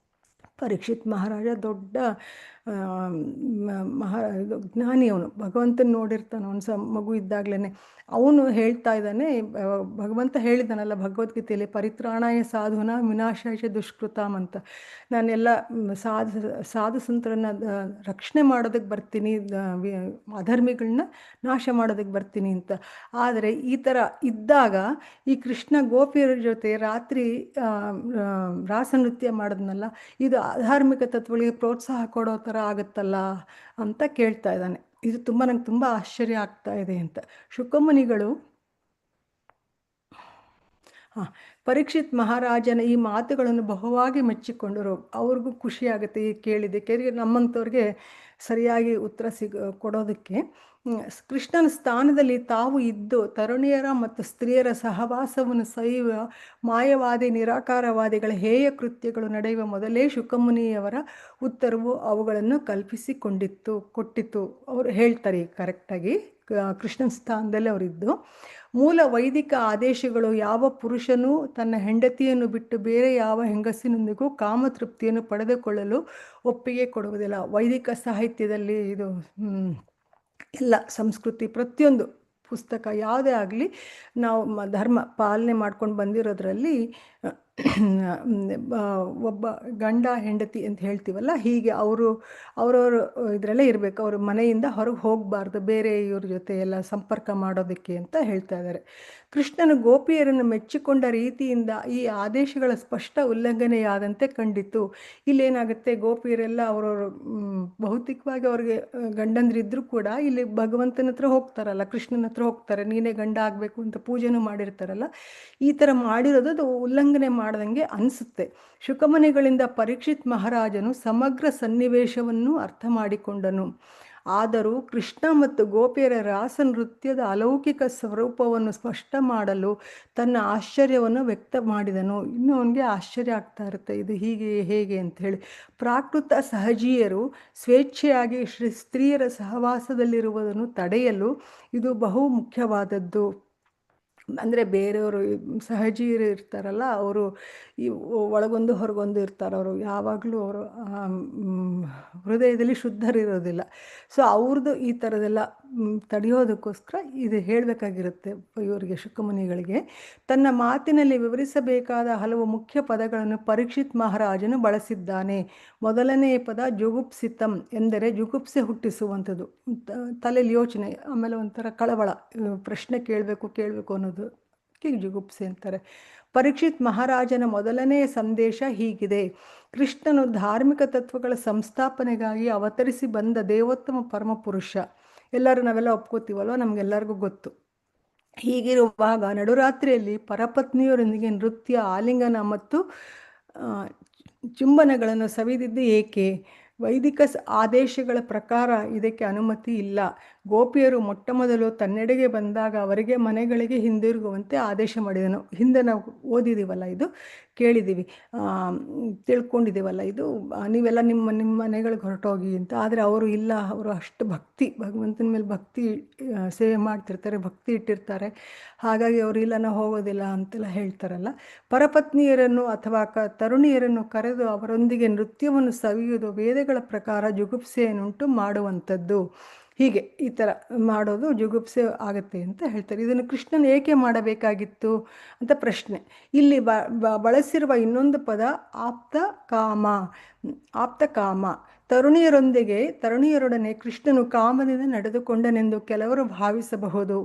S6: ಪರೀಕ್ಷಿತ್ ಮಹಾರಾಜ ದೊಡ್ಡ ಜ್ಞಾನಿ, ಅವನು ಭಗವಂತನ ನೋಡಿರ್ತಾನೆ. ಅವನು ಮಗು ಇದ್ದಾಗಲೇ ಅವನು ಹೇಳ್ತಾ ಇದ್ದಾನೆ, ಭಗವಂತ ಹೇಳಿದ್ದಾನಲ್ಲ ಭಗವದ್ಗೀತೆಯಲ್ಲಿ, ಪರಿತ್ರಾಣಾಯ ಸಾಧುನ ವಿನಾಶಾಯ ದುಷ್ಕೃತಾಮ್ ಅಂತ. ನಾನೆಲ್ಲ ಸಾಧು ಸಂತರನ್ನ ರಕ್ಷಣೆ ಮಾಡೋದಕ್ಕೆ ಬರ್ತೀನಿ, ಅಧರ್ಮಿಗಳನ್ನ ನಾಶ ಮಾಡೋದಕ್ಕೆ ಬರ್ತೀನಿ ಅಂತ. ಆದರೆ ಈ ಥರ ಇದ್ದಾಗ ಈ ಕೃಷ್ಣ ಗೋಪಿಯರ ಜೊತೆ ರಾತ್ರಿ ರಾಸ ನೃತ್ಯ ಮಾಡೋದ್ನಲ್ಲ, ಇದು ಅಧಾರ್ಮಿಕ ತತ್ವಗಳಿಗೆ ಪ್ರೋತ್ಸಾಹ ಕೊಡೋ ಥರ ಆಗುತ್ತಲ್ಲ ಅಂತ ಕೇಳ್ತಾ ಇದ್ದಾನೆ. ಇದು ನಂಗೆ ತುಂಬ ಆಶ್ಚರ್ಯ ಆಗ್ತಾ ಇದೆ ಅಂತ. ಶುಕಮುನಿಗಳು ಪರೀಕ್ಷಿತ್ ಮಹಾರಾಜನ ಈ ಮಾತುಗಳನ್ನು ಬಹುವಾಗಿ ಮೆಚ್ಚಿಕೊಂಡರು. ಅವ್ರಿಗೂ ಖುಷಿ ಆಗುತ್ತೆ ಈ ಕೇಳಿದ್ದಕ್ಕೆ, ನಮ್ಮಂಥವ್ರಿಗೆ ಸರಿಯಾಗಿ ಉತ್ತರ ಕೊಡೋದಕ್ಕೆ. ಕೃಷ್ಣನ ಸ್ಥಾನದಲ್ಲಿ ತಾವು ಇದ್ದು ತರುಣಿಯರ ಮತ್ತು ಸ್ತ್ರೀಯರ ಸಹವಾಸವನ್ನು ಸೈವ ಮಾಯವಾದಿ ನಿರಾಕಾರವಾದಿಗಳ ಹೇಯ ಕೃತ್ಯಗಳು ನಡೆಯುವ ಮೊದಲೇ ಶುಕಮುನಿಯವರ ಉತ್ತರವು ಅವುಗಳನ್ನು ಕೊಟ್ಟಿತ್ತು. ಅವರು ಹೇಳ್ತಾರೆ ಕರೆಕ್ಟಾಗಿ, ಕೃಷ್ಣನ ಸ್ಥಾನದಲ್ಲಿ ಅವರಿದ್ದು. ಮೂಲ ವೈದಿಕ ಆದೇಶಗಳು ಯಾವ ಪುರುಷನೂ ತನ್ನ ಹೆಂಡತಿಯನ್ನು ಬಿಟ್ಟು ಬೇರೆ ಯಾವ ಹೆಂಗಸಿನೊಂದಿಗೂ ಕಾಮತೃಪ್ತಿಯನ್ನು ಪಡೆದುಕೊಳ್ಳಲು ಒಪ್ಪಿಗೆ ಕೊಡುವುದಿಲ್ಲ. ವೈದಿಕ ಸಾಹಿತ್ಯದಲ್ಲಿ ಇದು ಎಲ್ಲ ಸಂಸ್ಕೃತಿ, ಪ್ರತಿಯೊಂದು ಪುಸ್ತಕ ಯಾವುದೇ ಆಗಲಿ, ನಾವು ಧರ್ಮ ಪಾಲನೆ ಮಾಡ್ಕೊಂಡು ಬಂದಿರೋದ್ರಲ್ಲಿ ಒಬ್ಬ ಗಂಡ ಹೆಂಡತಿ ಅಂತ ಹೇಳ್ತೀವಲ್ಲ, ಹೀಗೆ ಅವರವರು ಇದರಲ್ಲೇ ಇರಬೇಕು. ಅವರು ಮನೆಯಿಂದ ಹೊರಗೆ ಹೋಗಬಾರ್ದು ಬೇರೆ ಇವ್ರ ಜೊತೆ ಎಲ್ಲ ಸಂಪರ್ಕ ಮಾಡೋದಕ್ಕೆ ಅಂತ ಹೇಳ್ತಾ ಇದ್ದಾರೆ. ಕೃಷ್ಣನು ಗೋಪಿಯರನ್ನು ಮೆಚ್ಚಿಕೊಂಡ ರೀತಿಯಿಂದ ಈ ಆದೇಶಗಳ ಸ್ಪಷ್ಟ ಉಲ್ಲಂಘನೆಯಾದಂತೆ ಕಂಡಿತು. ಇಲ್ಲೇನಾಗುತ್ತೆ, ಗೋಪಿಯರೆಲ್ಲ ಅವರವರು ಭೌತಿಕವಾಗಿ ಅವ್ರಿಗೆ ಗಂಡಂದ್ರಿದ್ರೂ ಕೂಡ ಇಲ್ಲಿ ಭಗವಂತನ ಹತ್ರ ಹೋಗ್ತಾರಲ್ಲ, ಕೃಷ್ಣನ ಹತ್ರ ಹೋಗ್ತಾರೆ, ನೀನೇ ಗಂಡ ಆಗಬೇಕು ಅಂತ ಪೂಜೆನೂ ಮಾಡಿರ್ತಾರಲ್ಲ. ಈ ಥರ ಮಾಡಿರೋದು ಅದು ಉಲ್ಲಂಘನೆ ಮಾಡ್ದಂಗೆ ಅನಿಸುತ್ತೆ. ಶುಕಮುನಿಗಳಿಂದ ಪರೀಕ್ಷಿತ್ ಮಹಾರಾಜನು ಸಮಗ್ರ ಸನ್ನಿವೇಶವನ್ನು ಅರ್ಥ ಮಾಡಿಕೊಂಡನು. ಆದರೂ ಕೃಷ್ಣ ಮತ್ತು ಗೋಪಿಯರ ರಾಸ ನೃತ್ಯದ ಅಲೌಕಿಕ ಸ್ವರೂಪವನ್ನು ಸ್ಪಷ್ಟ ಮಾಡಲು ತನ್ನ ಆಶ್ಚರ್ಯವನ್ನು ವ್ಯಕ್ತ ಮಾಡಿದನು. ಇನ್ನು ಅವನಿಗೆ ಆಶ್ಚರ್ಯ ಆಗ್ತಾ ಇರುತ್ತೆ, ಇದು ಹೇಗೆ ಅಂತ ಹೇಳಿ. ಪ್ರಾಕೃತ ಸಹಜೀಯರು ಸ್ವೇಚ್ಛೆಯಾಗಿ ಸ್ತ್ರೀಯರ ಸಹವಾಸದಲ್ಲಿರುವುದನ್ನು ತಡೆಯಲು ಇದು ಬಹು ಮುಖ್ಯವಾದದ್ದು. ಅಂದರೆ ಬೇರೆಯವರು ಸಹಜೀಯರು ಇರ್ತಾರಲ್ಲ, ಅವರು ಈ ಒಳಗೊಂದು ಹೊರಗೊಂದು ಇರ್ತಾರೆ. ಅವರು ಯಾವಾಗಲೂ ಅವರು ಹೃದಯದಲ್ಲಿ ಶುದ್ಧರಿರೋದಿಲ್ಲ. ಸೊ ಅವ್ರದ್ದು ಈ ಥರದೆಲ್ಲ ತಡೆಯೋದಕ್ಕೋಸ್ಕರ ಇದು ಹೇಳಬೇಕಾಗಿರುತ್ತೆ ಇವರಿಗೆ, ಶುಕಮುನಿಗಳಿಗೆ. ತನ್ನ ಮಾತಿನಲ್ಲಿ ವಿವರಿಸಬೇಕಾದ ಹಲವು ಮುಖ್ಯ ಪದಗಳನ್ನು ಪರೀಕ್ಷಿತ್ ಮಹಾರಾಜನು ಬಳಸಿದ್ದಾನೆ. ಮೊದಲನೆಯ ಪದ ಜುಗುಪ್ಸಿತಂ ಎಂದರೆ ಜುಗುಪ್ಸೆ ಹುಟ್ಟಿಸುವಂಥದ್ದು, ತಲೆಯಲ್ಲಿ ಯೋಚನೆ, ಆಮೇಲೆ ಒಂಥರ ಕಳವಳ, ಪ್ರಶ್ನೆ ಕೇಳಬೇಕು ಅನ್ನೋದು ಜುಗುಪ್ಸೆ ಅಂತಾರೆ. ಪರೀಕ್ಷಿತ್ ಮಹಾರಾಜನ ಮೊದಲನೆಯ ಸಂದೇಶ ಹೀಗಿದೆ: ಕೃಷ್ಣನು ಧಾರ್ಮಿಕ ತತ್ವಗಳ ಸಂಸ್ಥಾಪನೆಗಾಗಿ ಅವತರಿಸಿ ಬಂದ ದೇವೋತ್ತಮ ಪರಮಪುರುಷ. ನಾವೆಲ್ಲ ಒಪ್ಕೋತೀವಲ್ವ, ನಮಗೆಲ್ಲರಿಗೂ ಗೊತ್ತು. ಹೀಗಿರುವಾಗ ನಡುರಾತ್ರಿಯಲ್ಲಿ ಪರಪತ್ನಿಯರೊಂದಿಗೆ ನೃತ್ಯ, ಆಲಿಂಗನ ಮತ್ತು ಚುಂಬನಗಳನ್ನು ಸವಿದಿದ್ದು ಏಕೆ? ವೈದಿಕ ಆದೇಶಗಳ ಪ್ರಕಾರ ಇದಕ್ಕೆ ಅನುಮತಿ ಇಲ್ಲ. ಗೋಪಿಯರು ಮೊಟ್ಟಮೊದಲು ತನ್ನೆಡೆಗೆ ಬಂದಾಗ ಅವರಿಗೆ ಮನೆಗಳಿಗೆ ಹಿಂದಿರುಗುವಂತೆ ಆದೇಶ ಮಾಡಿದನು. ಹಿಂದೆ ನಾವು ಓದಿದ್ದೀವಲ್ಲ, ಇದು ಕೇಳಿದ್ದೀವಿ, ತಿಳ್ಕೊಂಡಿದ್ದೀವಲ್ಲ, ಇದು ನೀವೆಲ್ಲ ನಿಮ್ಮ ಮನೆಗಳಿಗೆ ಹೊರಟೋಗಿ ಅಂತ. ಆದರೆ ಅವರು ಇಲ್ಲ, ಅವರು ಅಷ್ಟು ಭಗವಂತನ ಮೇಲೆ ಭಕ್ತಿ ಸೇವೆ ಮಾಡ್ತಿರ್ತಾರೆ, ಭಕ್ತಿ ಇಟ್ಟಿರ್ತಾರೆ. ಹಾಗಾಗಿ ಅವರು ಇಲ್ಲ, ನಾವು ಹೋಗೋದಿಲ್ಲ ಅಂತೆಲ್ಲ ಹೇಳ್ತಾರಲ್ಲ. ಪರಪತ್ನಿಯರನ್ನು ಅಥವಾ ತರುಣಿಯರನ್ನು ಕರೆದು ಅವರೊಂದಿಗೆ ನೃತ್ಯವನ್ನು ಸವಿಯುವುದು ವೇದಗಳ ಪ್ರಕಾರ ಜುಗುಪ್ಸೆಯನ್ನುಂಟು ಮಾಡುವಂಥದ್ದು. ಹೀಗೆ ಈ ಥರ ಮಾಡೋದು ಜುಗುಪ್ಸೆ ಆಗುತ್ತೆ ಅಂತ ಹೇಳ್ತಾರೆ. ಇದನ್ನು ಕೃಷ್ಣನ್ ಏಕೆ ಮಾಡಬೇಕಾಗಿತ್ತು ಅಂತ ಪ್ರಶ್ನೆ. ಇಲ್ಲಿ ಬಳಸಿರುವ ಇನ್ನೊಂದು ಪದ ಆಪ್ತಕಾಮ. ತರುಣಿಯರೊಡನೆ ಕೃಷ್ಣನು ಕಾಮದಿಂದ ನಡೆದುಕೊಂಡನೆಂದು ಕೆಲವರು ಭಾವಿಸಬಹುದು.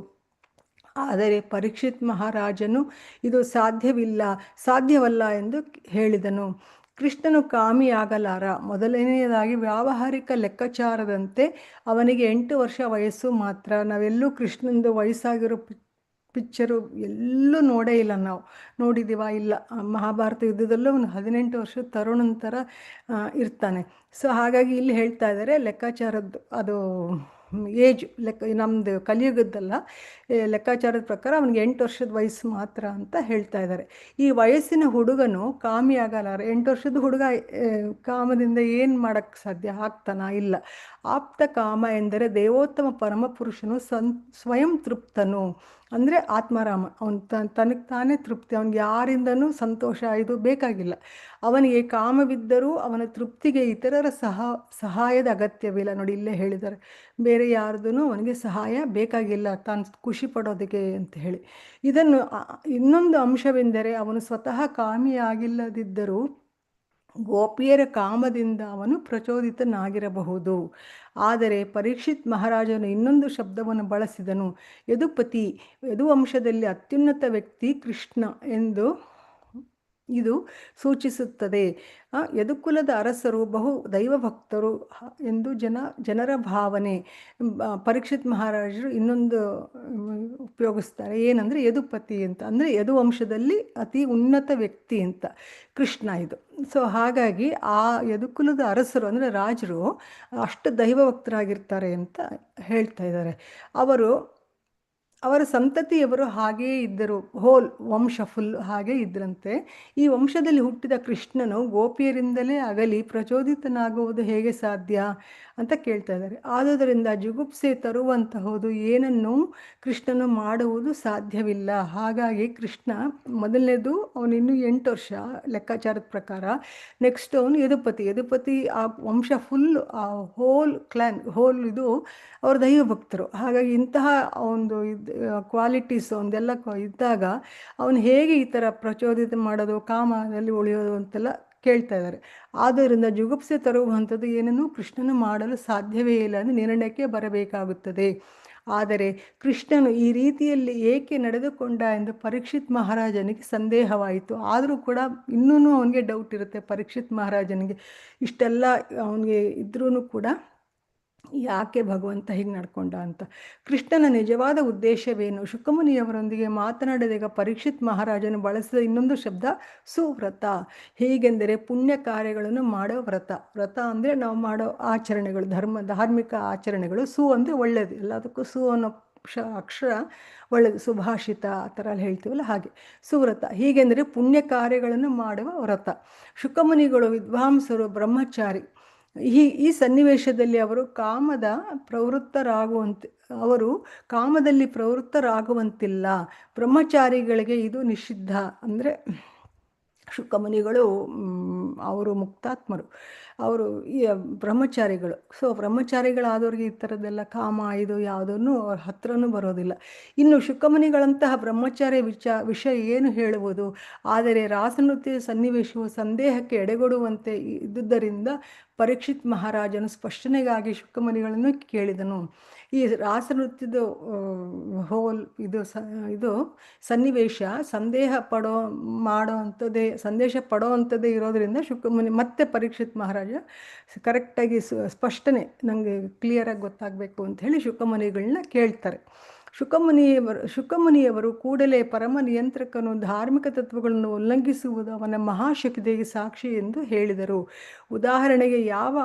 S6: ಆದರೆ ಪರೀಕ್ಷಿತ್ ಮಹಾರಾಜನು ಇದು ಸಾಧ್ಯವಲ್ಲ ಎಂದು ಹೇಳಿದನು. ಕೃಷ್ಣನು ಕಾಮಿಯಾಗಲಾರ. ಮೊದಲನೆಯದಾಗಿ ವ್ಯಾವಹಾರಿಕ ಲೆಕ್ಕಾಚಾರದಂತೆ ಅವನಿಗೆ 8 ವರ್ಷ ವಯಸ್ಸು ಮಾತ್ರ. ನಾವೆಲ್ಲೂ ಕೃಷ್ಣಂದು ವಯಸ್ಸಾಗಿರೋ ಪಿಕ್ಚರು ಎಲ್ಲೂ ನೋಡೇ ಇಲ್ಲ ನಾವು. ನೋಡಿದ್ದೀವ? ಇಲ್ಲ. ಮಹಾಭಾರತ ಯುದ್ಧದಲ್ಲೂ ಒಂದು 18 ವರ್ಷದ ತರುಣನ ಥರ ಇರ್ತಾನೆ. ಸೊ ಹಾಗಾಗಿ ಇಲ್ಲಿ ಹೇಳ್ತಾ ಇದ್ದಾರೆ ಲೆಕ್ಕಾಚಾರದ್ದು ಅದು ಏಜ್ ನಮ್ಮದು ಕಲಿಯುಗದ್ದಲ್ಲ, ಲೆಕ್ಕಾಚಾರದ ಪ್ರಕಾರ ಅವನಿಗೆ 8 ವರ್ಷದ ವಯಸ್ಸು ಮಾತ್ರ ಅಂತ ಹೇಳ್ತಾ ಇದ್ದಾರೆ. ಈ ವಯಸ್ಸಿನ ಹುಡುಗನು ಕಾಮಿ ಆಗಲ್ಲ. 8 ವರ್ಷದ ಹುಡುಗ ಕಾಮದಿಂದ ಏನು ಮಾಡೋಕ್ಕೆ ಸಾಧ್ಯ? ಆಗ್ತಾನ? ಇಲ್ಲ. ಆಪ್ತ ಕಾಮ ಎಂದರೆ ದೇವೋತ್ತಮ ಪರಮಪುರುಷನು ಸ್ವಯಂ ತೃಪ್ತನು, ಅಂದರೆ ಆತ್ಮಾರಾಮ. ಅವನು ತನಗೆ ತಾನೇ ತೃಪ್ತಿ, ಅವನಿಗೆ ಯಾರಿಂದನೂ ಸಂತೋಷ ಇದು ಬೇಕಾಗಿಲ್ಲ. ಅವನಿಗೆ ಕಾಮವಿದ್ದರೂ ಅವನ ತೃಪ್ತಿಗೆ ಇತರರ ಸಹಾಯದ ಅಗತ್ಯವಿಲ್ಲ. ನೋಡಿ, ಇಲ್ಲೇ ಹೇಳಿದ್ದಾರೆ, ಬೇರೆ ಯಾರ್ದೂ ಅವನಿಗೆ ಸಹಾಯ ಬೇಕಾಗಿಲ್ಲ ತಾನು ಖುಷಿ ಪಡೋದಕ್ಕೆ ಅಂತ ಹೇಳಿ. ಇದನ್ನು ಇನ್ನೊಂದು ಅಂಶವೆಂದರೆ ಅವನು ಸ್ವತಃ ಕಾಮಿಯಾಗಿಲ್ಲದಿದ್ದರೂ ಗೋಪಿಯರ ಕಾಮದಿಂದ ಅವನು ಪ್ರಚೋದಿತನಾಗಿರಬಹುದು. ಆದರೆ ಪರೀಕ್ಷಿತ್ ಮಹಾರಾಜನು ಇನ್ನೊಂದು ಶಬ್ದವನ್ನು ಬಳಸಿದನು. ಯದುಪತಿ, ಯದುವಂಶದಲ್ಲಿ ಅತ್ಯುನ್ನತ ವ್ಯಕ್ತಿ ಕೃಷ್ಣ ಎಂದು ಇದು ಸೂಚಿಸುತ್ತದೆ. ಯದುಕುಲದ ಅರಸರು ಬಹು ದೈವಭಕ್ತರು ಎಂದು ಜನರ ಭಾವನೆ. ಪರೀಕ್ಷಿತ್ ಮಹಾರಾಜರು ಇನ್ನೊಂದು ಉಪಯೋಗಿಸ್ತಾರೆ, ಏನಂದರೆ ಯದುಪತಿ ಅಂತ, ಅಂದರೆ ಯದುವಂಶದಲ್ಲಿ ಅತಿ ಉನ್ನತ ವ್ಯಕ್ತಿ ಅಂತ ಕೃಷ್ಣ ಇದು. ಸೊ ಹಾಗಾಗಿ ಆ ಯದುಕುಲದ ಅರಸರು ಅಂದರೆ ರಾಜರು ಅಷ್ಟು ದೈವಭಕ್ತರಾಗಿರ್ತಾರೆ ಅಂತ ಹೇಳ್ತಾ ಇದ್ದಾರೆ. ಅವರ ಸಂತತಿಯವರು ಹಾಗೇ ಇದ್ದರು, ಹೋಲ್ ವಂಶ ಫುಲ್ ಹಾಗೇ ಇದ್ರಂತೆ. ಈ ವಂಶದಲ್ಲಿ ಹುಟ್ಟಿದ ಕೃಷ್ಣನು ಗೋಪಿಯರಿಂದಲೇ ಅಗಲಿ ಪ್ರಚೋದಿತನಾಗುವುದು ಹೇಗೆ ಸಾಧ್ಯ ಅಂತ ಕೇಳ್ತಾ ಇದ್ದಾರೆ. ಆದುದರಿಂದ ಜುಗುಪ್ಸೆ ತರುವಂತಹುದು ಏನನ್ನೂ ಕೃಷ್ಣನು ಮಾಡುವುದು ಸಾಧ್ಯವಿಲ್ಲ. ಹಾಗಾಗಿ ಕೃಷ್ಣ ಮೊದಲನೇದು ಅವನು ಇನ್ನೂ 8 ವರ್ಷ ಲೆಕ್ಕಾಚಾರದ ಪ್ರಕಾರ. ನೆಕ್ಸ್ಟ್ ಅವನು ಯದುಪತಿ ಆ ವಂಶ ಫುಲ್, ಆ ಹೋಲ್ ಕ್ಲಾನ್, ಹೋಲ್ ಇದು ಅವ್ರ ದೈವ ಭಕ್ತರು. ಹಾಗಾಗಿ ಇಂತಹ ಒಂದು ಕ್ವಾಲಿಟೀಸ್ ಒಂದೆಲ್ಲ ಇದ್ದಾಗ ಅವನು ಹೇಗೆ ಈ ಥರ ಪ್ರಚೋದಿತ ಮಾಡೋದು, ಕಾಮದಲ್ಲಿ ಉಳಿಯೋದು ಅಂತೆಲ್ಲ ಕೇಳ್ತಾ ಇದ್ದಾರೆ. ಆದ್ದರಿಂದ ಜುಗುಪ್ಸೆ ತರುವಂಥದ್ದು ಏನನ್ನೂ ಕೃಷ್ಣನು ಮಾಡಲು ಸಾಧ್ಯವೇ ಇಲ್ಲ ಎಂದು ನಿರ್ಣಯಕ್ಕೆ ಬರಬೇಕಾಗುತ್ತದೆ. ಆದರೆ ಕೃಷ್ಣನು ಈ ರೀತಿಯಲ್ಲಿ ಏಕೆ ನಡೆದುಕೊಂಡ ಎಂದು ಪರೀಕ್ಷಿತ್ ಮಹಾರಾಜನಿಗೆ ಸಂದೇಹವಾಯಿತು. ಆದರೂ ಕೂಡ ಇನ್ನೂ ಅವನಿಗೆ ಡೌಟ್ ಇರುತ್ತೆ ಪರೀಕ್ಷಿತ್ ಮಹಾರಾಜನಿಗೆ. ಇಷ್ಟೆಲ್ಲ ಅವನಿಗೆ ಇದ್ರೂ ಕೂಡ ಯಾಕೆ ಭಗವಂತ ಹೀಗೆ ನಡ್ಕೊಂಡ ಅಂತ. ಕೃಷ್ಣನ ನಿಜವಾದ ಉದ್ದೇಶವೇನು? ಶುಕಮುನಿಯವರೊಂದಿಗೆ ಮಾತನಾಡಿದಾಗ ಪರೀಕ್ಷಿತ್ ಮಹಾರಾಜನು ಬಳಸಿದ ಇನ್ನೊಂದು ಶಬ್ದ ಸುವ್ರತ. ಹೇಗೆಂದರೆ ಪುಣ್ಯ ಕಾರ್ಯಗಳನ್ನು ಮಾಡೋ ವ್ರತ. ವ್ರತ ಅಂದರೆ ನಾವು ಮಾಡೋ ಆಚರಣೆಗಳು, ಧಾರ್ಮಿಕ ಆಚರಣೆಗಳು. ಅಂದರೆ ಒಳ್ಳೆಯದು, ಎಲ್ಲದಕ್ಕೂ ಅನ್ನೋ ಅಕ್ಷರ ಒಳ್ಳೆಯದು, ಸುಭಾಷಿತ ಆ ಥರ ಹೇಳ್ತೀವಲ್ಲ ಹಾಗೆ ಸುವ್ರತ. ಹೀಗೆಂದರೆ ಪುಣ್ಯ ಕಾರ್ಯಗಳನ್ನು ಮಾಡುವ ವ್ರತ. ಶುಕಮುನಿಗಳು ವಿದ್ವಾಂಸರು, ಬ್ರಹ್ಮಚಾರಿ. ಈ ಸನ್ನಿವೇಶದಲ್ಲಿ ಅವರು ಕಾಮದಲ್ಲಿ ಪ್ರವೃತ್ತರಾಗುವಂತಿಲ್ಲ. ಬ್ರಹ್ಮಚಾರಿಗಳಿಗೆ ಇದು ನಿಷಿದ್ಧ. ಅಂದರೆ ಶುಕಮುನಿಗಳು ಅವರು ಮುಕ್ತಾತ್ಮರು, ಅವರು ಈ ಬ್ರಹ್ಮಚಾರಿಗಳು. ಸೊ ಬ್ರಹ್ಮಚಾರಿಗಳಾದವ್ರಿಗೆ ಈ ಥರದ್ದೆಲ್ಲ ಕಾಮ ಇದು ಯಾವುದನ್ನು ಅವ್ರ ಹತ್ರನೂ ಬರೋದಿಲ್ಲ. ಇನ್ನು ಶುಕಮುನಿಗಳಂತಹ ಬ್ರಹ್ಮಚಾರಿ ವಿಷಯ ಏನು ಹೇಳುವುದು? ಆದರೆ ರಾಸನೃತ್ಯದ ಸನ್ನಿವೇಶವು ಸಂದೇಹಕ್ಕೆ ಎಡೆಗೊಡುವಂತೆ ಇದ್ದುದರಿಂದ ಪರೀಕ್ಷಿತ್ ಮಹಾರಾಜನು ಸ್ಪಷ್ಟನೆಗಾಗಿ ಶುಕಮುನಿಗಳನ್ನು ಕೇಳಿದನು. ಈ ರಾಸನೃತ್ಯದ ಹೋಲ್ ಇದು ಸನ್ನಿವೇಶ ಸಂದೇಶ ಪಡೋವಂಥದ್ದೇ ಇರೋದರಿಂದ ಶುಕಮುನಿ ಮತ್ತೆ ಪರೀಕ್ಷಿತ್ ಮಹಾರಾಜ ಕರೆಕ್ಟಾಗಿ ಸ್ಪಷ್ಟನೆ ನನಗೆ ಕ್ಲಿಯರಾಗಿ ಗೊತ್ತಾಗಬೇಕು ಅಂತ ಹೇಳಿ ಶುಕಮುನಿಗಳನ್ನ ಕೇಳ್ತಾರೆ. ಶುಕಮುನಿಯವರು ಕೂಡಲೇ ಪರಮ ನಿಯಂತ್ರಕನು ಧಾರ್ಮಿಕ ತತ್ವಗಳನ್ನು ಉಲ್ಲಂಘಿಸುವುದು ಅವನ ಮಹಾಶಕ್ತಿಗೆ ಸಾಕ್ಷಿ ಎಂದು ಹೇಳಿದರು. ಉದಾಹರಣೆಗೆ, ಯಾವ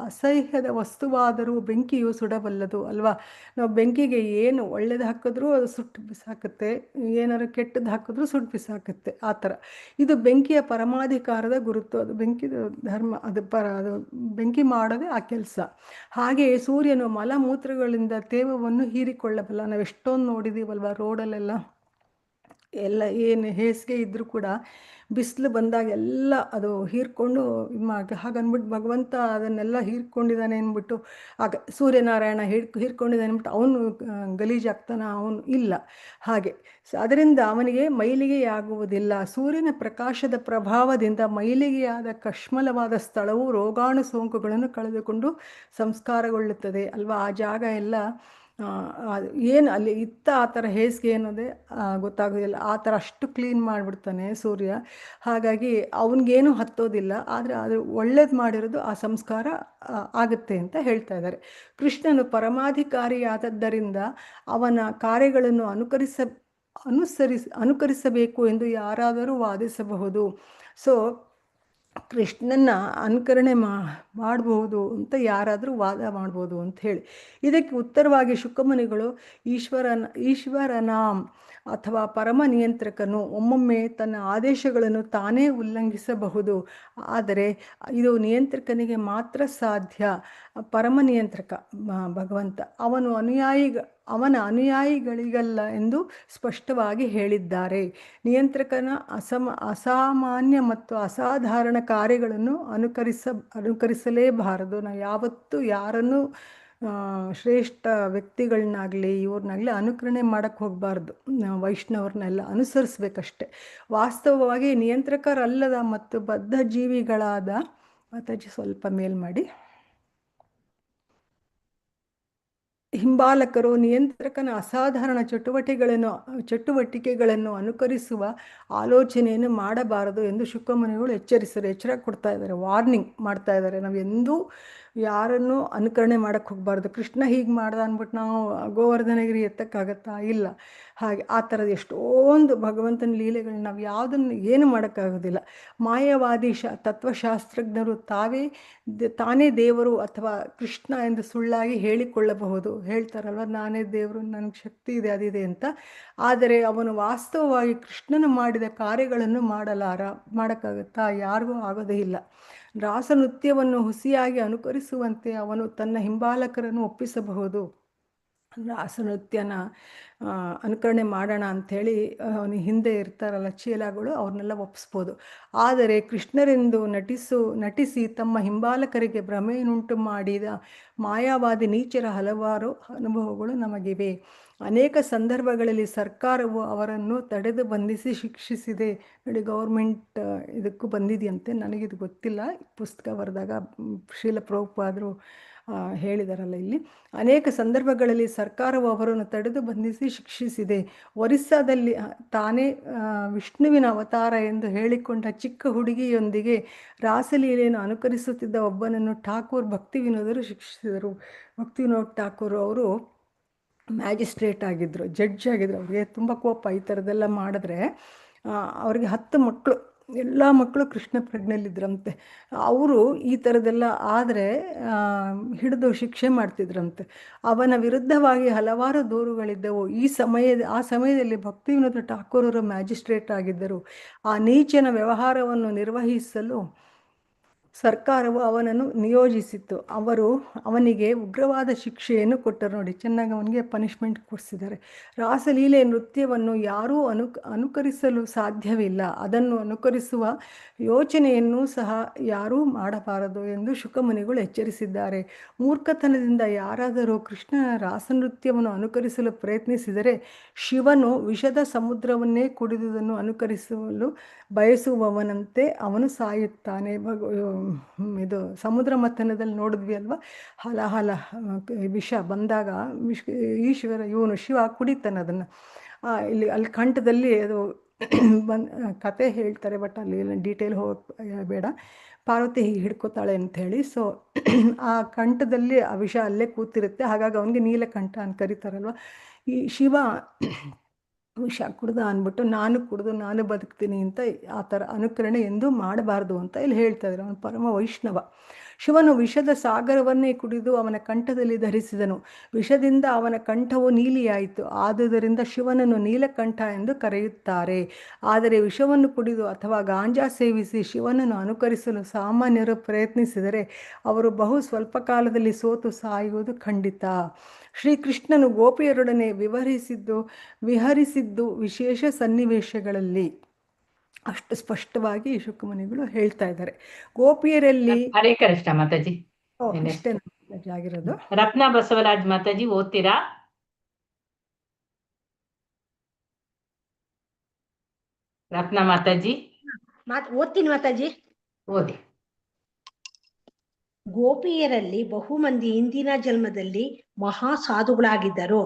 S6: ಅಸಹ್ಯದ ವಸ್ತುವಾದರೂ ಬೆಂಕಿಯು ಸುಡಬಲ್ಲದು ಅಲ್ವಾ? ನಾವು ಬೆಂಕಿಗೆ ಏನು ಒಳ್ಳೇದು ಹಾಕಿದ್ರೂ ಅದು ಸುಟ್ಟು ಬಿಸಾಕುತ್ತೆ, ಏನಾದ್ರು ಕೆಟ್ಟದ್ದು ಹಾಕಿದ್ರೂ ಸುಟ್ಟು ಬಿಸಾಕುತ್ತೆ. ಆ ಥರ ಇದು ಬೆಂಕಿಯ ಪರಮಾಧಿಕಾರದ ಗುರುತು. ಅದು ಬೆಂಕಿದ ಧರ್ಮ, ಅದು ಬೆಂಕಿ ಮಾಡೋದೇ ಆ ಕೆಲಸ. ಹಾಗೆಯೇ ಸೂರ್ಯನು ಮಲಮೂತ್ರಗಳಿಂದ ತೇವವನ್ನು ಹೀರಿಕೊಳ್ಳಬಲ್ಲ. ನಾವು ಎಷ್ಟೊಂದು ನೋಡಿದ್ದೀವಲ್ವ ರೋಡಲ್ಲೆಲ್ಲ, ಎಲ್ಲ ಏನು ಹೇಸಿಗೆ ಇದ್ದರೂ ಕೂಡ ಬಿಸಿಲು ಬಂದಾಗ ಎಲ್ಲ ಅದು ಹೀರ್ಕೊಂಡು ಹಾಗನ್ಬಿಟ್ಟು ಭಗವಂತ ಅದನ್ನೆಲ್ಲ ಹೀರ್ಕೊಂಡಿದ್ದಾನೆ ಅಂದ್ಬಿಟ್ಟು, ಆಗ ಸೂರ್ಯನಾರಾಯಣ ಹೀರ್ಕೊಂಡಿದ್ದಾನೆ ಅಂದ್ಬಿಟ್ಟು ಅವನು ಗಲೀಜಾಗ್ತಾನೆ? ಅವನು ಇಲ್ಲ. ಹಾಗೆ ಅದರಿಂದ ಅವನಿಗೆ ಮೈಲಿಗೆಯಾಗುವುದಿಲ್ಲ. ಸೂರ್ಯನ ಪ್ರಕಾಶದ ಪ್ರಭಾವದಿಂದ ಮೈಲಿಗೆಯಾದ ಕಶ್ಮಲವಾದ ಸ್ಥಳವು ರೋಗಾಣು ಸೋಂಕುಗಳನ್ನು ಕಳೆದುಕೊಂಡು ಸಂಸ್ಕಾರಗೊಳ್ಳುತ್ತದೆ ಅಲ್ವಾ? ಆ ಜಾಗ ಎಲ್ಲ ಏನು ಅಲ್ಲಿ ಇತ್ತ ಆ ಥರ ಹೇಸಿಗೆ ಅನ್ನೋದೇ ಗೊತ್ತಾಗೋದಿಲ್ಲ. ಆ ಥರ ಅಷ್ಟು ಕ್ಲೀನ್ ಮಾಡಿಬಿಡ್ತಾನೆ ಸೂರ್ಯ. ಹಾಗಾಗಿ ಅವನಿಗೇನು ಹತ್ತೋದಿಲ್ಲ. ಆದರೆ ಅದು ಒಳ್ಳೇದು ಮಾಡಿರೋದು ಆ ಸಂಸ್ಕಾರ ಆಗುತ್ತೆ ಅಂತ ಹೇಳ್ತಾ ಇದ್ದಾರೆ. ಕೃಷ್ಣನು ಪರಮಾಧಿಕಾರಿಯಾದದ್ದರಿಂದ ಅವನ ಕಾರ್ಯಗಳನ್ನು ಅನುಕರಿಸಬೇಕು ಎಂದು ಯಾರಾದರೂ ವಾದಿಸಬಹುದು. ಸೊ ಕೃಷ್ಣನ ಅನುಕರಣೆ ಮಾಡಬಹುದು ಅಂತ ಯಾರಾದರೂ ವಾದ ಮಾಡ್ಬೋದು ಅಂತ ಹೇಳಿ, ಇದಕ್ಕೆ ಉತ್ತರವಾಗಿ ಶುಕಮುನಿಗಳು ಈಶ್ವರನಾಂ ಅಥವಾ ಪರಮ ನಿಯಂತ್ರಕನು ಒಮ್ಮೊಮ್ಮೆ ತನ್ನ ಆದೇಶಗಳನ್ನು ತಾನೇ ಉಲ್ಲಂಘಿಸಬಹುದು. ಆದರೆ ಇದು ನಿಯಂತ್ರಕನಿಗೆ ಮಾತ್ರ ಸಾಧ್ಯ. ಪರಮ ನಿಯಂತ್ರಕ ಭಗವಂತ ಅವನ ಅನುಯಾಯಿಗಳಿಗಲ್ಲ ಎಂದು ಸ್ಪಷ್ಟವಾಗಿ ಹೇಳಿದ್ದಾರೆ. ನಿಯಂತ್ರಕನ ಅಸಾಮಾನ್ಯ ಮತ್ತು ಅಸಾಧಾರಣ ಕಾರ್ಯಗಳನ್ನು ಅನುಕರಿಸಲೇಬಾರದು. ನಾವು ಯಾವತ್ತೂ ಯಾರನ್ನು ಶ್ರೇಷ್ಠ ವ್ಯಕ್ತಿಗಳನ್ನಾಗಲಿ ಇವ್ರನ್ನಾಗಲಿ ಅನುಕರಣೆ ಮಾಡೋಕ್ಕೆ ಹೋಗಬಾರ್ದು. ವೈಷ್ಣವ್ರನ್ನೆಲ್ಲ ಅನುಸರಿಸ್ಬೇಕಷ್ಟೆ. ವಾಸ್ತವವಾಗಿ ನಿಯಂತ್ರಕರಲ್ಲದ ಮತ್ತು ಬದ್ಧ ಜೀವಿಗಳಾದ ಮಾತಾಜಿ ಸ್ವಲ್ಪ ಮೇಲ್ ಮಾಡಿ, ಹಿಂಬಾಲಕರು ನಿಯಂತ್ರಕನ ಅಸಾಧಾರಣ ಚಟುವಟಿಕೆಗಳನ್ನು ಅನುಕರಿಸುವ ಆಲೋಚನೆಯನ್ನು ಮಾಡಬಾರದು ಎಂದು ಶುಕಮುನಿಗಳು ಎಚ್ಚರ ಕೊಡ್ತಾ ಇದ್ದಾರೆ, ವಾರ್ನಿಂಗ್ ಮಾಡ್ತಾ ಇದ್ದಾರೆ. ನಾವು ಎಂದೂ ಯಾರನ್ನು ಅನುಕರಣೆ ಮಾಡೋಕ್ಕೆ ಹೋಗಬಾರ್ದು. ಕೃಷ್ಣ ಹೀಗೆ ಮಾಡ್ದ ಅಂದ್ಬಿಟ್ಟು ನಾವು ಗೋವರ್ಧನಗಿರಿ ಎತ್ತಕ್ಕಾಗತ್ತಾ? ಇಲ್ಲ. ಹಾಗೆ ಆ ಥರದ ಎಷ್ಟೊಂದು ಭಗವಂತನ ಲೀಲೆಗಳನ್ನ ನಾವು ಯಾವುದನ್ನು ಏನು ಮಾಡೋಕ್ಕಾಗೋದಿಲ್ಲ. ಮಾಯಾವಾದಿ ತತ್ವಶಾಸ್ತ್ರಜ್ಞರು ತಾನೇ ದೇವರು ಅಥವಾ ಕೃಷ್ಣ ಎಂದು ಸುಳ್ಳಾಗಿ ಹೇಳಿಕೊಳ್ಳಬಹುದು. ಹೇಳ್ತಾರಲ್ವ, ನಾನೇ ದೇವರು, ನನಗೆ ಶಕ್ತಿ ಇದೆ, ಅದಿದೆ ಅಂತ. ಆದರೆ ಅವನು ವಾಸ್ತವವಾಗಿ ಕೃಷ್ಣನು ಮಾಡಿದ ಕಾರ್ಯಗಳನ್ನು ಮಾಡೋಕ್ಕಾಗತ್ತಾ? ಯಾರಿಗೂ ಆಗೋದೇ ಇಲ್ಲ. ರಾಸನೃತ್ಯವನ್ನು ಹುಸಿಯಾಗಿ ಅನುಕರಿಸುವಂತೆ ಅವನು ತನ್ನ ಹಿಂಬಾಲಕರನ್ನು ಒಪ್ಪಿಸಬಹುದು. ರಾಸನೃತ್ಯನ ಅನುಕರಣೆ ಮಾಡೋಣ ಅಂಥೇಳಿ ಅವನ ಹಿಂದೆ ಇರ್ತಾರಲ್ಲ ಚೇಲಾಗಳು, ಅವ್ರನ್ನೆಲ್ಲ ಒಪ್ಪಿಸ್ಬೋದು. ಆದರೆ ಕೃಷ್ಣರೆಂದು ನಟಿಸಿ ತಮ್ಮ ಹಿಂಬಾಲಕರಿಗೆ ಭ್ರಮೆಯನ್ನುಂಟು ಮಾಡಿದ ಮಾಯಾವಾದಿ ನೀಚರ ಹಲವಾರು ಅನುಭವಗಳು ನಮಗಿವೆ. ಅನೇಕ ಸಂದರ್ಭಗಳಲ್ಲಿ ಸರ್ಕಾರವು ಅವರನ್ನು ತಡೆದು ಬಂಧಿಸಿ ಶಿಕ್ಷಿಸಿದೆ. ನೋಡಿ, ಗೌರ್ಮೆಂಟ್ ಇದಕ್ಕೂ ಬಂದಿದೆಯಂತೆ, ನನಗಿದು ಗೊತ್ತಿಲ್ಲ. ಪುಸ್ತಕ ಬರೆದಾಗ ಶ್ರೀಲ ಪ್ರಭುಪಾದರು ಹೇಳಿದಾರಲ್ಲ ಇಲ್ಲಿ. ಅನೇಕ ಸಂದರ್ಭಗಳಲ್ಲಿ ಸರ್ಕಾರವು ಅವರನ್ನು ತಡೆದು ಬಂಧಿಸಿ ಶಿಕ್ಷಿಸಿದೆ. ಒರಿಸ್ಸಾದಲ್ಲಿ ತಾನೇ ವಿಷ್ಣುವಿನ ಅವತಾರ ಎಂದು ಹೇಳಿಕೊಂಡ ಚಿಕ್ಕ ಹುಡುಗಿಯೊಂದಿಗೆ ರಾಸಲೀಲೆಯನ್ನು ಅನುಕರಿಸುತ್ತಿದ್ದ ಒಬ್ಬನನ್ನು ಠಾಕೂರ್ ಭಕ್ತಿ ವಿನೋದರು ಶಿಕ್ಷಿಸಿದರು. ಭಕ್ತಿ ವಿನೋದ್ ಠಾಕೂರ್ ಅವರು ಮ್ಯಾಜಿಸ್ಟ್ರೇಟ್ ಆಗಿದ್ದರು, ಜಡ್ಜ್ ಆಗಿದ್ದರು. ಅವ್ರಿಗೆ ತುಂಬ ಕೋಪ ಈ ಥರದ್ದೆಲ್ಲ ಮಾಡಿದ್ರೆ. ಅವ್ರಿಗೆ 10 ಮಕ್ಕಳು, ಎಲ್ಲ ಮಕ್ಕಳು ಕೃಷ್ಣ ಪ್ರಜ್ಞೆಯಲ್ಲಿದ್ದರಂತೆ. ಅವರು ಈ ಥರದ್ದೆಲ್ಲ ಆದರೆ ಹಿಡಿದು ಶಿಕ್ಷೆ ಮಾಡ್ತಿದ್ರಂತೆ. ಅವನ ವಿರುದ್ಧವಾಗಿ ಹಲವಾರು ದೂರುಗಳಿದ್ದವು. ಆ ಸಮಯದಲ್ಲಿ ಭಕ್ತಿ ವಿನೋದ ಠಾಕೂರ್ ಅವರು ಮ್ಯಾಜಿಸ್ಟ್ರೇಟ್ ಆಗಿದ್ದರು. ಆ ನೀಚನ ವ್ಯವಹಾರವನ್ನು ನಿರ್ವಹಿಸಲು ಸರ್ಕಾರವು ಅವನನ್ನು ನಿಯೋಜಿಸಿತ್ತು. ಅವನಿಗೆ ಉಗ್ರವಾದ ಶಿಕ್ಷೆಯನ್ನು ಕೊಟ್ಟರು. ನೋಡಿ, ಚೆನ್ನಾಗಿ ಅವನಿಗೆ ಪನಿಷ್ಮೆಂಟ್ ಕೊಡಿಸಿದ್ದಾರೆ. ರಾಸಲೀಲೆ ನೃತ್ಯವನ್ನು ಯಾರೂ ಅನುಕರಿಸಲು ಸಾಧ್ಯವಿಲ್ಲ. ಅದನ್ನು ಅನುಕರಿಸುವ ಯೋಚನೆಯನ್ನು ಸಹ ಯಾರೂ ಮಾಡಬಾರದು ಎಂದು ಶುಕಮುನಿಗಳು ಎಚ್ಚರಿಸಿದ್ದಾರೆ. ಮೂರ್ಖತನದಿಂದ ಯಾರಾದರೂ ಕೃಷ್ಣನ ರಾಸನೃತ್ಯವನ್ನು ಅನುಕರಿಸಲು ಪ್ರಯತ್ನಿಸಿದರೆ ಶಿವನು ವಿಷದ ಸಮುದ್ರವನ್ನೇ ಕುಡಿದುದನ್ನು ಅನುಕರಿಸಲು ಬಯಸುವವನಂತೆ ಅವನು ಸಾಯುತ್ತಾನೆ. ಇದು ಸಮುದ್ರ ಮಥನದಲ್ಲಿ ನೋಡಿದ್ವಿ ಅಲ್ವಾ, ಹಲ ವಿಷ ಬಂದಾಗ ಶಿವ ಕುಡಿತಾನೆ ಅದನ್ನು. ಅಲ್ಲಿ ಕಂಠದಲ್ಲಿ ಅದು ಕತೆ ಹೇಳ್ತಾರೆ, ಬಟ್ ಅಲ್ಲಿ ಡೀಟೇಲ್ ಹೋಗೋಕ್ಕೆ ಬೇಡ. ಪಾರ್ವತಿ ಹೀಗೆ ಹಿಡ್ಕೋತಾಳೆ ಅಂಥೇಳಿ. ಸೊ ಆ ಕಂಠದಲ್ಲಿ ಆ ವಿಷ ಅಲ್ಲೇ ಕೂತಿರುತ್ತೆ. ಹಾಗಾಗಿ ಅವನಿಗೆ ನೀಲಕಂಠ ಅಂತ ಕರೀತಾರಲ್ವ. ಈ ಶಿವ ವಿಷ ಕುಡ್ದ ಅಂದ್ಬಿಟ್ಟು ನಾನು ಬದುಕ್ತೀನಿ ಅಂತ ಆ ಥರ ಅನುಕರಣೆ ಎಂದೂ ಮಾಡಬಾರ್ದು ಅಂತ ಇಲ್ಲಿ ಹೇಳ್ತಾ ಇದ್ದಾರೆ. ಅವನು ಪರಮ ವೈಷ್ಣವ. ಶಿವನು ವಿಷದ ಸಾಗರವನ್ನೇ ಕುಡಿದು ಅವನ ಕಂಠದಲ್ಲಿ ಧರಿಸಿದನು. ವಿಷದಿಂದ ಅವನ ಕಂಠವು ನೀಲಿಯಾಯಿತು. ಆದುದರಿಂದ ಶಿವನನ್ನು ನೀಲಕಂಠ ಎಂದು ಕರೆಯುತ್ತಾರೆ. ಆದರೆ ವಿಷವನ್ನು ಕುಡಿದು ಅಥವಾ ಗಾಂಜಾ ಸೇವಿಸಿ ಶಿವನನ್ನು ಅನುಕರಿಸಲು ಸಾಮಾನ್ಯರು ಪ್ರಯತ್ನಿಸಿದರೆ ಅವರು ಸ್ವಲ್ಪ ಕಾಲದಲ್ಲಿ ಸೋತು ಸಾಯುವುದು ಖಂಡಿತ. ಶ್ರೀಕೃಷ್ಣನು ಗೋಪಿಯರೊಡನೆ ವಿಹರಿಸಿದ್ದು ವಿಶೇಷ ಸನ್ನಿವೇಶಗಳಲ್ಲಿ ಅಷ್ಟು ಸ್ಪಷ್ಟವಾಗಿ ಶುಕಮುನಿಗಳು ಹೇಳ್ತಾ ಇದ್ದಾರೆ. ಗೋಪಿಯರಲ್ಲಿ
S2: ಹರೇ ಕೃಷ್ಣ ಮಾತಾಜಿ.
S6: ಇಷ್ಟೇ ಆಗಿರೋದು.
S2: ರತ್ನ ಬಸವರಾಜ್ ಮಾತಾಜಿ ಓದ್ತೀರಾ? ರತ್ನ ಮಾತಾಜಿ
S7: ಓದ್ತೀನಿ ಮಾತಾಜಿ.
S2: ಓದಿ.
S7: ಗೋಪಿಯರಲ್ಲಿ ಬಹುಮಂದಿ ಹಿಂದಿನ ಜನ್ಮದಲ್ಲಿ ಮಹಾ ಸಾಧುಗಳಾಗಿದ್ದರು,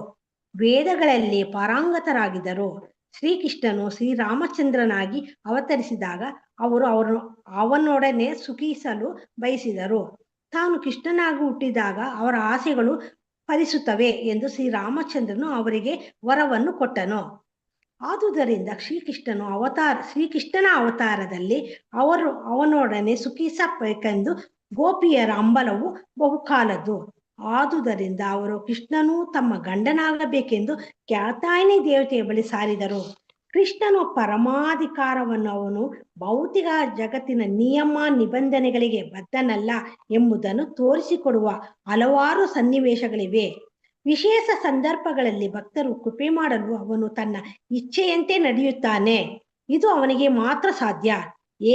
S7: ವೇದಗಳಲ್ಲಿ ಪಾರಂಗತರಾಗಿದ್ದರು. ಶ್ರೀಕೃಷ್ಣನು ಶ್ರೀರಾಮಚಂದ್ರನಾಗಿ ಅವತರಿಸಿದಾಗ ಅವನೊಡನೆ ಸುಖಿಸಲು ಬಯಸಿದರು. ತಾನು ಕೃಷ್ಣನಾಗಿ ಹುಟ್ಟಿದಾಗ ಅವರ ಆಸೆಗಳು ಫಲಿಸುತ್ತವೆ ಎಂದು ಶ್ರೀರಾಮಚಂದ್ರನು ಅವರಿಗೆ ವರವನ್ನು ಕೊಟ್ಟನು. ಆದುದರಿಂದ ಶ್ರೀಕೃಷ್ಣನ ಅವತಾರದಲ್ಲಿ ಅವನೊಡನೆ ಸುಖಿಸಬೇಕೆಂದು ಗೋಪಿಯರ ಹಂಬಲವು ಬಹುಕಾಲದ್ದು. ಆದುದರಿಂದ ಅವರು ಕೃಷ್ಣನು ತಮ್ಮ ಗಂಡನಾಗಬೇಕೆಂದು ಕಾತ್ಯಾಯನಿ ದೇವತೆಯ ಬಳಿ ಸಾರಿದರು. ಕೃಷ್ಣನ ಪರಮಾಧಿಕಾರವನ್ನು ಅವನು ಭೌತಿಕ ಜಗತ್ತಿನ ನಿಯಮ ನಿಬಂಧನೆಗಳಿಗೆ ಬದ್ಧನಲ್ಲ ಎಂಬುದನ್ನು ತೋರಿಸಿಕೊಡುವ ಹಲವಾರು ಸನ್ನಿವೇಶಗಳಿವೆ. ವಿಶೇಷ ಸಂದರ್ಭಗಳಲ್ಲಿ ಭಕ್ತರು ಕೃಪೆ ಮಾಡಲು ಅವನು ತನ್ನ ಇಚ್ಛೆಯಂತೆ ನಡೆಯುತ್ತಾನೆ. ಇದು ಅವನಿಗೆ ಮಾತ್ರ ಸಾಧ್ಯ,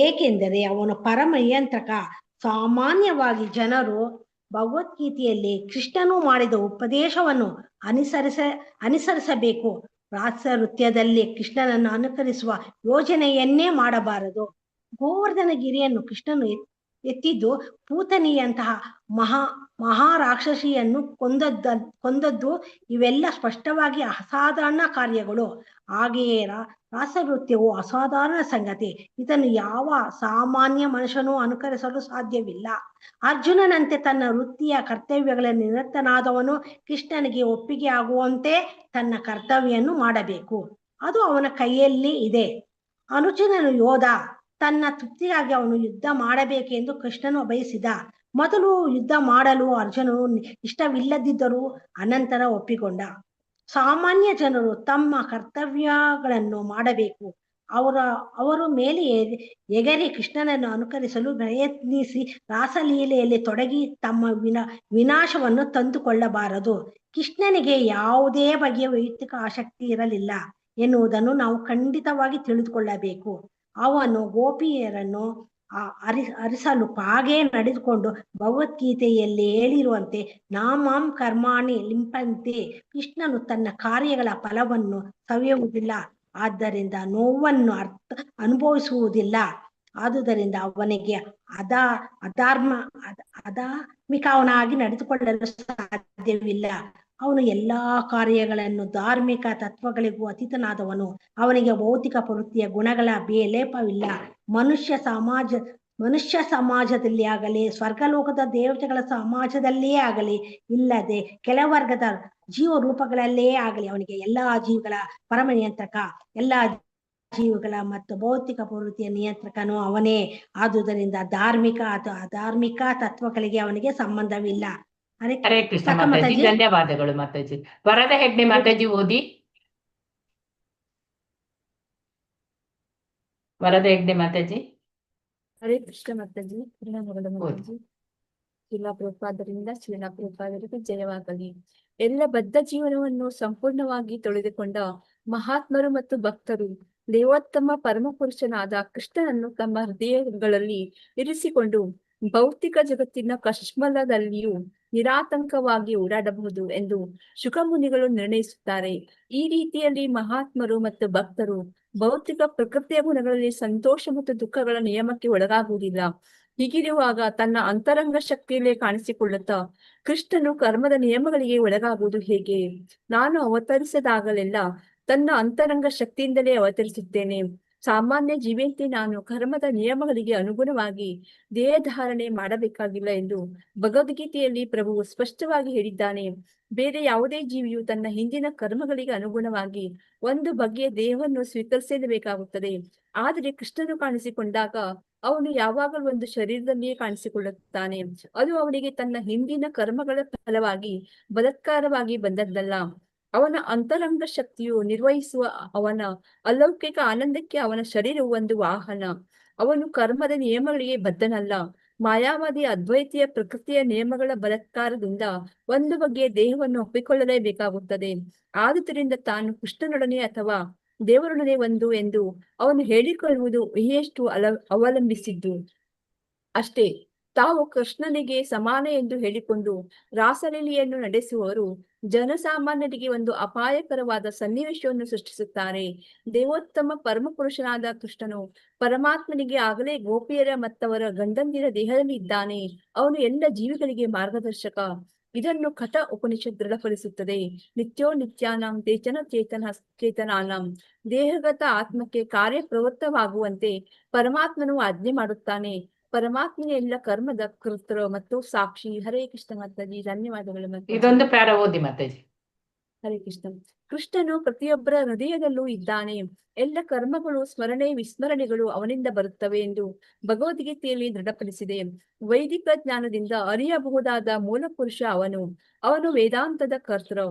S7: ಏಕೆಂದರೆ ಅವನು ಪರಮ ನಿಯಂತ್ರಕ. ಸಾಮಾನ್ಯವಾಗಿ ಜನರು ಭಗವದ್ಗೀತೆಯಲ್ಲಿ ಕೃಷ್ಣನು ಮಾಡಿದ ಉಪದೇಶವನ್ನು ಅನುಸರಿಸಬೇಕು. ರಾಸ ನೃತ್ಯದಲ್ಲಿ ಕೃಷ್ಣನನ್ನು ಅನುಕರಿಸುವ ಯೋಜನೆಯನ್ನೇ ಮಾಡಬಾರದು. ಗೋವರ್ಧನಗಿರಿಯನ್ನು ಕೃಷ್ಣನು ಎತ್ತಿದ್ದು ಪೂತನಿಯಂತಹ ಮಹಾರಾಕ್ಷಸಿಯನ್ನು ಕೊಂದದ್ದು ಇವೆಲ್ಲ ಸ್ಪಷ್ಟವಾಗಿ ಅಸಾಧಾರಣ ಕಾರ್ಯಗಳು. ಹಾಗೆಯೇ ರಾಸನೃತ್ಯವು ಅಸಾಧಾರಣ ಸಂಗತಿ. ಇದನ್ನು ಯಾವ ಸಾಮಾನ್ಯ ಮನುಷ್ಯನೂ ಅನುಕರಿಸಲು ಸಾಧ್ಯವಿಲ್ಲ. ಅರ್ಜುನನಂತೆ ತನ್ನ ವೃತ್ತಿಯ ಕರ್ತವ್ಯಗಳಲ್ಲಿ ನಿರತನಾದವನು ಕೃಷ್ಣನಿಗೆ ಒಪ್ಪಿಗೆ ಆಗುವಂತೆ ತನ್ನ ಕರ್ತವ್ಯವನ್ನು ಮಾಡಬೇಕು. ಅದು ಅವನ ಕೈಯಲ್ಲಿ ಇದೆ. ಅರ್ಜುನನು ಯೋಧ. ತನ್ನ ತೃಪ್ತಿಗಾಗಿ ಅವನು ಯುದ್ಧ ಮಾಡಬೇಕೆಂದು ಕೃಷ್ಣನು ಬಯಸಿದ. ಮೊದಲು ಯುದ್ಧ ಮಾಡಲು ಅರ್ಜುನನು ಇಷ್ಟವಿಲ್ಲದಿದ್ದರೂ ಅನಂತರ ಒಪ್ಪಿಕೊಂಡ. ಸಾಮಾನ್ಯ ಜನರು ತಮ್ಮ ಕರ್ತವ್ಯಗಳನ್ನು ಮಾಡಬೇಕು. ಅವರು ಮೇಲೆ ಎಗರಿ ಕೃಷ್ಣನನ್ನು ಅನುಕರಿಸಲು ಪ್ರಯತ್ನಿಸಿ ರಾಸಲೀಲೆಯಲ್ಲಿ ತೊಡಗಿ ತಮ್ಮ ವಿನಾಶವನ್ನು ತಂದುಕೊಳ್ಳಬಾರದು. ಕೃಷ್ಣನಿಗೆ ಯಾವುದೇ ಬಗೆಯ ವೈಯಕ್ತಿಕ ಆಸಕ್ತಿ ಇರಲಿಲ್ಲ ಎನ್ನುವುದನ್ನು ನಾವು ಖಂಡಿತವಾಗಿ ತಿಳಿದುಕೊಳ್ಳಬೇಕು. ಅವನು ಗೋಪಿಯರನ್ನು ಅರಿಸಲು ಹಾಗೆ ನಡೆದುಕೊಂಡು ಭಗವದ್ಗೀತೆಯಲ್ಲಿ ಹೇಳಿರುವಂತೆ ನಾಮಾಂ ಕರ್ಮಾಣಿ ಲಿಂಪಂತೆ. ಕೃಷ್ಣನು ತನ್ನ ಕಾರ್ಯಗಳ ಫಲವನ್ನು ಸವಿಯುವುದಿಲ್ಲ, ಆದ್ದರಿಂದ ನೋವನ್ನು ಅನುಭವಿಸುವುದಿಲ್ಲ. ಆದುದರಿಂದ ಅವನಿಗೆ ಅಧಾರ್ಮಿಕವನಾಗಿ ನಡೆದುಕೊಳ್ಳಲು ಸಾಧ್ಯವಿಲ್ಲ. ಅವನು ಎಲ್ಲಾ ಕಾರ್ಯಗಳನ್ನು ಧಾರ್ಮಿಕ ತತ್ವಗಳಿಗೂ ಅತೀತನಾದವನು. ಅವನಿಗೆ ಭೌತಿಕ ಪ್ರವೃತ್ತಿಯ ಗುಣಗಳ ಲೇಪವಿಲ್ಲ. ಮನುಷ್ಯ ಸಮಾಜದಲ್ಲಿ ಆಗಲಿ ಸ್ವರ್ಗಲೋಕದ ದೇವತೆಗಳ ಸಮಾಜದಲ್ಲಿಯೇ ಆಗಲಿ ಇಲ್ಲದೆ ಕೆಲವರ್ಗದ ಜೀವ ರೂಪಗಳಲ್ಲೇ ಆಗಲಿ ಅವನಿಗೆ ಎಲ್ಲಾ ಜೀವಿಗಳ ಪರಮ ನಿಯಂತ್ರಕ. ಎಲ್ಲಾ ಜೀವಿಗಳ ಮತ್ತು ಭೌತಿಕ ಪ್ರವೃತ್ತಿಯ ನಿಯಂತ್ರಕನು ಅವನೇ. ಆದುದರಿಂದ ಧಾರ್ಮಿಕ ಅಥವಾ ಅಧಾರ್ಮಿಕ ತತ್ವಗಳಿಗೆ ಅವನಿಗೆ ಸಂಬಂಧವಿಲ್ಲ.
S2: ಹರೇ ಕೃಷ್ಣ ಮಾತಾಜಿ, ಧನ್ಯವಾದಗಳು ಮಾತಾಜಿ. ವರದ ಹೆಗ್ಡೆ ಮಾತಾಜಿ ಓದಿ. ವರದ ಹೆಗ್ಡೆ ಮಾತಾಜಿ.
S5: ಹರೇ ಕೃಷ್ಣ ಮಾತಾಜಿ, ಮಾತಾಜಿ. ಶ್ರೀಲಾ ಪ್ರಭುಪಾದರಿಗೆ ಜಯವಾಗಲಿ. ಎಲ್ಲ ಬದ್ಧ ಜೀವನವನ್ನು ಸಂಪೂರ್ಣವಾಗಿ ತೊಳೆದುಕೊಂಡ ಮಹಾತ್ಮರು ಮತ್ತು ಭಕ್ತರು ದೇವೋತ್ತಮ ಪರಮಪುರುಷನಾದ ಕೃಷ್ಣನನ್ನು ತಮ್ಮ ಹೃದಯಗಳಲ್ಲಿ ಇರಿಸಿಕೊಂಡು ಭೌತಿಕ ಜಗತ್ತಿನ ಕಶ್ಮಲದಲ್ಲಿಯೂ ನಿರಾತಂಕವಾಗಿ ಓಡಾಡಬಹುದು ಎಂದು ಶುಕಮುನಿಗಳು ನಿರ್ಣಯಿಸುತ್ತಾರೆ. ಈ ರೀತಿಯಲ್ಲಿ ಮಹಾತ್ಮರು ಮತ್ತು ಭಕ್ತರು ಭೌತಿಕ ಪ್ರಕೃತಿಯ ಗುಣಗಳಲ್ಲಿ ಸಂತೋಷ ಮತ್ತು ದುಃಖಗಳ ನಿಯಮಕ್ಕೆ ಒಳಗಾಗುವುದಿಲ್ಲ. ಹೀಗಿರುವಾಗ ತನ್ನ ಅಂತರಂಗ ಶಕ್ತಿಯಲ್ಲೇ ಕಾಣಿಸಿಕೊಳ್ಳುತ್ತಾ ಕೃಷ್ಣನು ಕರ್ಮದ ನಿಯಮಗಳಿಗೆ ಒಳಗಾಗುವುದು ಹೇಗೆ? ನಾನು ಅವತರಿಸಿದಾಗಲೆಲ್ಲ ತನ್ನ ಅಂತರಂಗ ಶಕ್ತಿಯಿಂದಲೇ ಅವತರಿಸುತ್ತೇನೆ. ಸಾಮಾನ್ಯ ಜೀವಿಯಂತೆ ನಾನು ಕರ್ಮದ ನಿಯಮಗಳಿಗೆ ಅನುಗುಣವಾಗಿ ದೇಹಧಾರಣೆ ಮಾಡಬೇಕಾಗಿಲ್ಲ ಎಂದು ಭಗವದ್ಗೀತೆಯಲ್ಲಿ ಪ್ರಭುವು ಸ್ಪಷ್ಟವಾಗಿ ಹೇಳಿದ್ದಾನೆ. ಬೇರೆ ಯಾವುದೇ ಜೀವಿಯು ತನ್ನ ಹಿಂದಿನ ಕರ್ಮಗಳಿಗೆ ಅನುಗುಣವಾಗಿ ಒಂದು ಬಗೆಯ ದೇಹವನ್ನು ಸ್ವೀಕರಿಸಲೇಬೇಕಾಗುತ್ತದೆ. ಆದರೆ ಕೃಷ್ಣನು ಕಾಣಿಸಿಕೊಂಡಾಗ ಅವನು ಯಾವಾಗಲೂ ಒಂದು ಶರೀರದಲ್ಲಿಯೇ ಕಾಣಿಸಿಕೊಳ್ಳುತ್ತಾನೆ. ಅದು ಅವನಿಗೆ ತನ್ನ ಹಿಂದಿನ ಕರ್ಮಗಳ ಫಲವಾಗಿ ಬಲಾತ್ಕಾರವಾಗಿ ಬಂದದ್ದಲ್ಲ. ಅವನ ಅಂತರಂಗ ಶಕ್ತಿಯು ನಿರ್ವಹಿಸುವ ಅವನ ಅಲೌಕಿಕ ಆನಂದಕ್ಕೆ ಅವನ ಶರೀರವು ಒಂದು ವಾಹನ. ಅವನು ಕರ್ಮದ ನಿಯಮಗಳಿಗೆ ಬದ್ಧನಲ್ಲ. ಮಾಯಾವಾದಿ ಅದ್ವೈತಿಯ ಪ್ರಕೃತಿಯ ನಿಯಮಗಳ ಬಲಾತ್ಕಾರದಿಂದ ಒಂದು ಬಗೆಯ ದೇಹವನ್ನು ಒಪ್ಪಿಕೊಳ್ಳಲೇಬೇಕಾಗುತ್ತದೆ. ಆದುದರಿಂದ ತಾನು ಕೃಷ್ಣನೊಡನೆ ಅಥವಾ ದೇವರೊಡನೆ ಒಂದು ಎಂದು ಅವನು ಹೇಳಿಕೊಳ್ಳುವುದು ಎಷ್ಟು ಅವಲಂಬಿಸಿದ್ದು ಅಷ್ಟೇ. ತಾವು ಕೃಷ್ಣನಿಗೆ ಸಮಾನ ಎಂದು ಹೇಳಿಕೊಂಡು ರಾಸಲೀಲೆಯನ್ನು ನಡೆಸುವವರು ಜನಸಾಮಾನ್ಯರಿಗೆ ಒಂದು ಅಪಾಯಕರವಾದ ಸನ್ನಿವೇಶವನ್ನು ಸೃಷ್ಟಿಸುತ್ತಾರೆ. ದೇವೋತ್ತಮ ಪರಮಪುರುಷನಾದ ಕೃಷ್ಣನು ಪರಮಾತ್ಮನಿಗೆ ಆಗಲೇ ಗೋಪಿಯರ ಮತ್ತವರ ಗಂಡಂದಿರ ದೇಹದಲ್ಲಿ ಇದ್ದಾನೆ. ಅವನು ಎಲ್ಲ ಜೀವಿಗಳಿಗೆ ಮಾರ್ಗದರ್ಶಕ. ಇದನ್ನು ಕಠ ಉಪನಿಷತ್ ದೃಢಪಡಿಸುತ್ತದೆ. ನಿತ್ಯೋ ನಿತ್ಯಾನಾಂ ಚೇತನ ಚೇತನಾನಾಂ ದೇಹಗತ ಆತ್ಮಕ್ಕೆ ಕಾರ್ಯಪ್ರವೃತ್ತವಾಗುವಂತೆ ಪರಮಾತ್ಮನು ಆಜ್ಞೆ ಮಾಡುತ್ತಾನೆ. ಪರಮಾತ್ಮನೇ ಎಲ್ಲ ಕರ್ಮದ ಕರ್ತೃ ಮತ್ತು ಸಾಕ್ಷಿ. ಹರೇ ಕೃಷ್ಣ ಮಾತಾಜಿ. ಧನ್ಯವಾದಗಳು ಮಾತಾಜಿ.
S2: ಇದೊಂದು ಪ್ಯಾರ ಓದಿ ಮಾತಾಜಿ.
S5: ಹರೇ ಕೃಷ್ಣ. ಕೃಷ್ಣನು ಪ್ರತಿಯೊಬ್ಬರ ಹೃದಯದಲ್ಲೂ ಇದ್ದಾನೆ. ಎಲ್ಲ ಕರ್ಮಗಳು, ಸ್ಮರಣೆ, ವಿಸ್ಮರಣೆಗಳು ಅವನಿಂದ ಬರುತ್ತವೆ ಎಂದು ಭಗವದ್ಗೀತೆಯಲ್ಲಿ ದೃಢಪಡಿಸಿದೆ. ವೈದಿಕ ಜ್ಞಾನದಿಂದ ಅರಿಯಬಹುದಾದ ಮೂಲ ಪುರುಷ ಅವನು. ಅವನು ವೇದಾಂತದ ಕರ್ತೃ.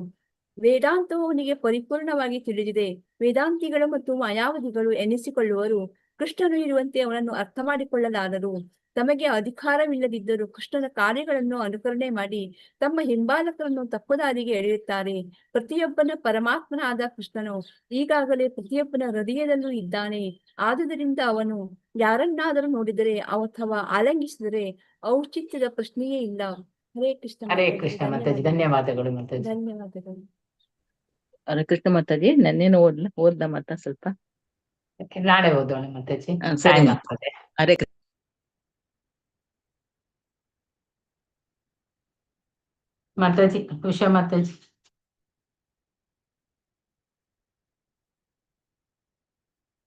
S5: ವೇದಾಂತವು ಅವನಿಗೆ ಪರಿಪೂರ್ಣವಾಗಿ ತಿಳಿದಿದೆ. ವೇದಾಂತಿಗಳು ಮತ್ತು ಮಾಯಾವಾದಿಗಳು ಎನಿಸಿಕೊಳ್ಳುವರು ಕೃಷ್ಣನು ಇರುವಂತೆ ಅವನನ್ನು ಅರ್ಥ ಮಾಡಿಕೊಳ್ಳಲಾರರು. ತಮಗೆ ಅಧಿಕಾರವಿಲ್ಲದಿದ್ದರೂ ಕೃಷ್ಣನ ಕಾರ್ಯಗಳನ್ನು ಅನುಕರಣೆ ಮಾಡಿ ತಮ್ಮ ಹಿಂಬಾಲಕರನ್ನು ತಪ್ಪುದಾರಿಗೆ ಎಳೆಯುತ್ತಾರೆ. ಪ್ರತಿಯೊಬ್ಬನ ಪರಮಾತ್ಮನಾದ ಕೃಷ್ಣನು ಈಗಾಗಲೇ ಪ್ರತಿಯೊಬ್ಬನ ಹೃದಯದಲ್ಲೂ ಇದ್ದಾನೆ. ಆದುದರಿಂದ ಅವನು ಯಾರನ್ನಾದರೂ ನೋಡಿದರೆ ಅಥವಾ ಆಲಂಗಿಸಿದರೆ ಔಚಿತ್ಯದ ಪ್ರಶ್ನೆಯೇ ಇಲ್ಲ. ಹರೇ ಕೃಷ್ಣ
S2: ಹರೇ
S5: ಮಾತಾಜಿ.
S2: ಕೃಷ್ಣ ಮಾತಾಜಿ. ಧನ್ಯವಾದಗಳು ಮಾತಾಜಿ.
S5: ಧನ್ಯವಾದಗಳು.
S3: ಹರೇ ಕೃಷ್ಣ ಮಾತಾಜಿ. ನನ್ನೇನು ಓದ್ದ ಮಾತಾ ಸ್ವಲ್ಪ
S2: ನಾಳೆ ಓದೋಣ ಮಾತಾಜಿ.
S3: ಸರಿ
S2: ಟೈಮ್
S3: ಮಾತಾ.
S2: ಆಗ್ತದೆ.
S3: ಹರೇ
S2: ಮಾತಾಜಿ ಉಷಾ ಮಾತಾಜಿ.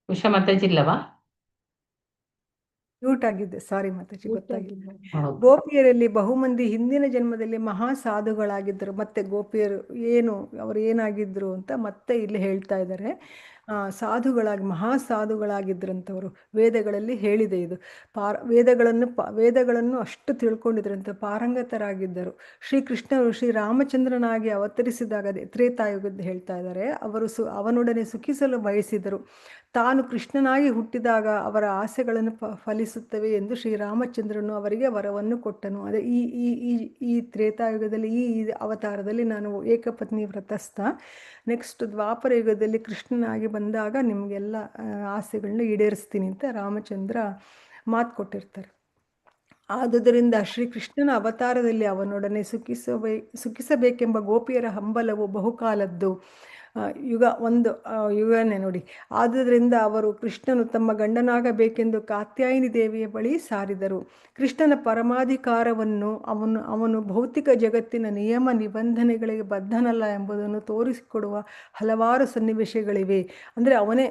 S2: ಉಷಾ ಮಾತಾಜಿ ಇಲ್ಲವಾ?
S6: ಮ್ಯೂಟ್ ಆಗಿದ್ದೆ, ಸಾರಿ ಮಾತಾಜಿ, ಗೊತ್ತಾಗಿಲ್ಲ.
S2: ಹೌದು.
S6: ಗೋಪಿಯರಲ್ಲಿ ಬಹುಮಂದಿ ಹಿಂದಿನ ಜನ್ಮದಲ್ಲಿ ಮಹಾ ಸಾಧುಗಳಾಗಿದ್ದರು. ಮತ್ತೆ ಗೋಪಿಯರು ಅವರು ಏನಾಗಿದ್ರು ಅಂತ ಮತ್ತೆ ಇಲ್ಲಿ ಹೇಳ್ತಾ ಇದ್ದಾರೆ. ಸಾಧುಗಳಾಗಿ ಮಹಾ ಸಾಧುಗಳಾಗಿದ್ರಂಥವರು. ವೇದಗಳಲ್ಲಿ ಹೇಳಿದೆ ಇದು. ವೇದಗಳನ್ನು ಅಷ್ಟು ತಿಳ್ಕೊಂಡಿದ್ರಂತೆ, ಪಾರಂಗತರಾಗಿದ್ದರು. ಶ್ರೀಕೃಷ್ಣರು ಶ್ರೀರಾಮಚಂದ್ರನಾಗಿ ಅವತರಿಸಿದಾಗ ತ್ರೇತಾಯುಗದ ಹೇಳ್ತಾ ಇದ್ದಾರೆ. ಅವರು ಅವನೊಡನೆ ಸುಖಿಸಲು ಬಯಸಿದರು. ತಾನು ಕೃಷ್ಣನಾಗಿ ಹುಟ್ಟಿದಾಗ ಅವರ ಆಸೆಗಳನ್ನು ಫಲಿಸುತ್ತವೆ ಎಂದು ಶ್ರೀರಾಮಚಂದ್ರನು ಅವರಿಗೆ ವರವನ್ನು ಕೊಟ್ಟನು. ಅದೇ ಈ ತ್ರೇತಾಯುಗದಲ್ಲಿ ಈ ಅವತಾರದಲ್ಲಿ ನಾನು ಏಕಪತ್ನಿ ವ್ರತಸ್ಥ. ನೆಕ್ಸ್ಟ್ ದ್ವಾಪರ ಯುಗದಲ್ಲಿ ಕೃಷ್ಣನಾಗಿ ಬಂದಾಗ ನಿಮಗೆಲ್ಲ ಆಸೆಗಳನ್ನ ಈಡೇರಿಸ್ತೀನಿ ಅಂತ ರಾಮಚಂದ್ರ ಮಾತು ಕೊಟ್ಟಿರ್ತಾರೆ. ಆದುದರಿಂದ ಶ್ರೀಕೃಷ್ಣನ ಅವತಾರದಲ್ಲಿ ಅವನೊಡನೆ ಸುಖಿಸಬೇಕೆಂಬ ಗೋಪಿಯರ ಹಂಬಲವು ಬಹುಕಾಲದ್ದು. ಒಂದು ಯುಗನೇ ನೋಡಿ. ಆದುದರಿಂದ ಅವರು ಕೃಷ್ಣನು ತಮ್ಮ ಗಂಡನಾಗಬೇಕೆಂದು ಕಾತ್ಯಾಯಿನಿ ದೇವಿಯ ಬಳಿ ಸಾರಿದರು. ಕೃಷ್ಣನ ಪರಮಾಧಿಕಾರವನ್ನು ಅವನು ಭೌತಿಕ ಜಗತ್ತಿನ ನಿಯಮ ನಿಬಂಧನೆಗಳಿಗೆ ಬದ್ಧನಲ್ಲ ಎಂಬುದನ್ನು ತೋರಿಸಿಕೊಡುವ ಹಲವಾರು ಸನ್ನಿವೇಶಗಳಿವೆ. ಅಂದರೆ ಅವನೇ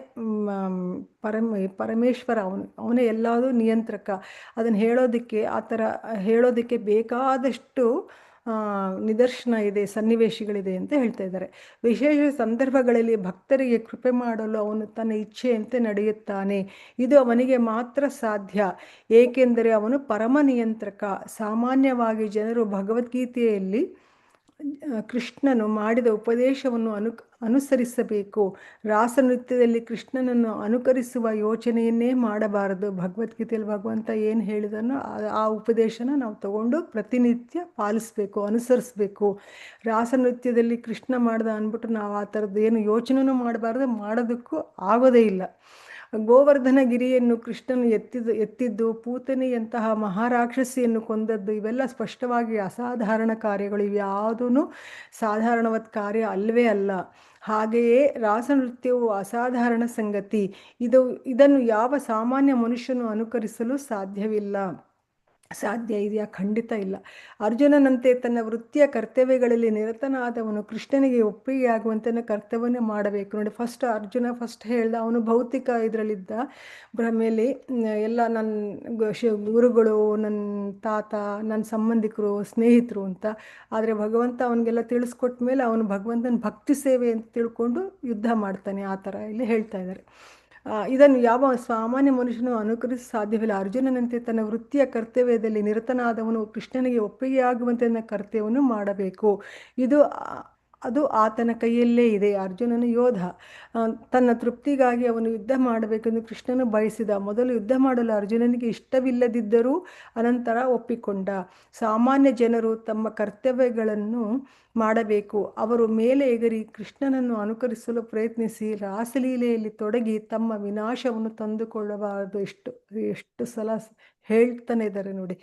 S6: ಪರಮೇಶ್ವರ, ಅವನೇ ಎಲ್ಲದೂ ನಿಯಂತ್ರಕ. ಅದನ್ನು ಹೇಳೋದಕ್ಕೆ ಬೇಕಾದಷ್ಟು ನಿದರ್ಶನ ಇದೆ, ಸನ್ನಿವೇಶಗಳಿದೆ ಅಂತ ಹೇಳ್ತಾ ಇದ್ದಾರೆ. ವಿಶೇಷ ಸಂದರ್ಭಗಳಲ್ಲಿ ಭಕ್ತರಿಗೆ ಕೃಪೆ ಮಾಡಲು ಅವನು ತನ್ನ ಇಚ್ಛೆಯಂತೆ ನಡೆಯುತ್ತಾನೆ. ಇದು ಅವನಿಗೆ ಮಾತ್ರ ಸಾಧ್ಯ, ಏಕೆಂದರೆ ಅವನು ಪರಮ ನಿಯಂತ್ರಕ. ಸಾಮಾನ್ಯವಾಗಿ ಜನರು ಭಗವದ್ಗೀತೆಯಲ್ಲಿ ಕೃಷ್ಣನು ಮಾಡಿದ ಉಪದೇಶವನ್ನು ಅನುಸರಿಸಬೇಕು. ರಾಸನೃತ್ಯದಲ್ಲಿ ಕೃಷ್ಣನನ್ನು ಅನುಕರಿಸುವ ಯೋಚನೆಯನ್ನೇ ಮಾಡಬಾರದು. ಭಗವದ್ಗೀತೆಯಲ್ಲಿ ಭಗವಂತ ಏನು ಹೇಳಿದನೋ ಆ ಉಪದೇಶನ ನಾವು ತಗೊಂಡು ಪ್ರತಿನಿತ್ಯ ಪಾಲಿಸಬೇಕು, ಅನುಸರಿಸಬೇಕು. ರಾಸನೃತ್ಯದಲ್ಲಿ ಕೃಷ್ಣ ಮಾಡ್ದ ಅಂದ್ಬಿಟ್ಟು ನಾವು ಆ ಥರದ್ದು ಏನು ಯೋಚನೆನೂ ಮಾಡಬಾರ್ದು, ಮಾಡೋದಕ್ಕೂ ಆಗೋದೇ ಇಲ್ಲ. ಗೋವರ್ಧನ ಗಿರಿಯನ್ನು ಕೃಷ್ಣನು ಎತ್ತಿದ್ದು, ಪೂತನಿಯಂತಹ ಮಹಾರಾಕ್ಷಸಿಯನ್ನು ಕೊಂದದ್ದು, ಇವೆಲ್ಲ ಸ್ಪಷ್ಟವಾಗಿ ಅಸಾಧಾರಣ ಕಾರ್ಯಗಳು. ಇವ್ಯಾವುದೂ ಸಾಧಾರಣವಾದ ಕಾರ್ಯ ಅಲ್ಲವೇ ಅಲ್ಲ. ಹಾಗೆಯೇ ರಾಸನೃತ್ಯವು ಅಸಾಧಾರಣ ಸಂಗತಿ. ಇದನ್ನು ಯಾವ ಸಾಮಾನ್ಯ ಮನುಷ್ಯನು ಅನುಕರಿಸಲು ಸಾಧ್ಯ ಇದೆಯಾ? ಖಂಡಿತ ಇಲ್ಲ. ಅರ್ಜುನನಂತೆ ತನ್ನ ವೃತ್ತಿಯ ಕರ್ತವ್ಯಗಳಲ್ಲಿ ನಿರತನಾದವನು ಕೃಷ್ಣನಿಗೆ ಒಪ್ಪಿಗೆಯಾಗುವಂತೆ ಕರ್ತವ್ಯವನ್ನೇ ಮಾಡಬೇಕು. ನೋಡಿ, ಅರ್ಜುನ ಹೇಳ್ದ, ಅವನು ಭೌತಿಕ ಇದರಲ್ಲಿದ್ದ. ಆಮೇಲೆ ಎಲ್ಲ ನನ್ನ ಗುರುಗಳು, ನನ್ನ ತಾತ, ನನ್ನ ಸಂಬಂಧಿಕರು, ಸ್ನೇಹಿತರು ಅಂತ. ಆದರೆ ಭಗವಂತ ಅವನಿಗೆಲ್ಲ ತಿಳಿಸ್ಕೊಟ್ಟ ಮೇಲೆ ಅವನು ಭಗವಂತನ ಭಕ್ತಿ ಸೇವೆ ಅಂತ ತಿಳ್ಕೊಂಡು ಯುದ್ಧ ಮಾಡ್ತಾನೆ. ಆ ಥರ ಇಲ್ಲಿ ಹೇಳ್ತಾ ಇದ್ದಾರೆ. ಇದನ್ನು ಯಾವ ಸಾಮಾನ್ಯ ಮನುಷ್ಯನು ಅನುಕರಿಸ ಸಾಧ್ಯವಿಲ್ಲ. ಅರ್ಜುನನಂತೆ ತನ್ನ ವೃತ್ತಿಯ ಕರ್ತವ್ಯದಲ್ಲಿ ನಿರತನಾದವನು ಕೃಷ್ಣನಿಗೆ ಒಪ್ಪಿಗೆಯಾಗುವಂತೆ ಕರ್ತವ್ಯವನ್ನು ಮಾಡಬೇಕು. ಅದು ಆತನ ಕೈಯಲ್ಲೇ ಇದೆ. ಅರ್ಜುನನು ಯೋಧ. ತನ್ನ ತೃಪ್ತಿಗಾಗಿ ಅವನು ಯುದ್ಧ ಮಾಡಬೇಕೆಂದು ಕೃಷ್ಣನು ಬಯಸಿದ. ಮೊದಲು ಯುದ್ಧ ಮಾಡಲು ಅರ್ಜುನನಿಗೆ ಇಷ್ಟವಿಲ್ಲದಿದ್ದರೂ ಅನಂತರ ಒಪ್ಪಿಕೊಂಡ. ಸಾಮಾನ್ಯ ಜನರು ತಮ್ಮ ಕರ್ತವ್ಯಗಳನ್ನು ಮಾಡಬೇಕು. ಅವರು ಮೇಲೆ ಎಗರಿ ಕೃಷ್ಣನನ್ನು ಅನುಕರಿಸಲು ಪ್ರಯತ್ನಿಸಿ ರಾಸಲೀಲೆಯಲ್ಲಿ ತೊಡಗಿ ತಮ್ಮ ವಿನಾಶವನ್ನು ತಂದುಕೊಳ್ಳಬಾರದು. ಎಷ್ಟು ಸಲ ಹೇಳ್ತಾನೆ ಇದ್ದಾರೆ ನೋಡಿ.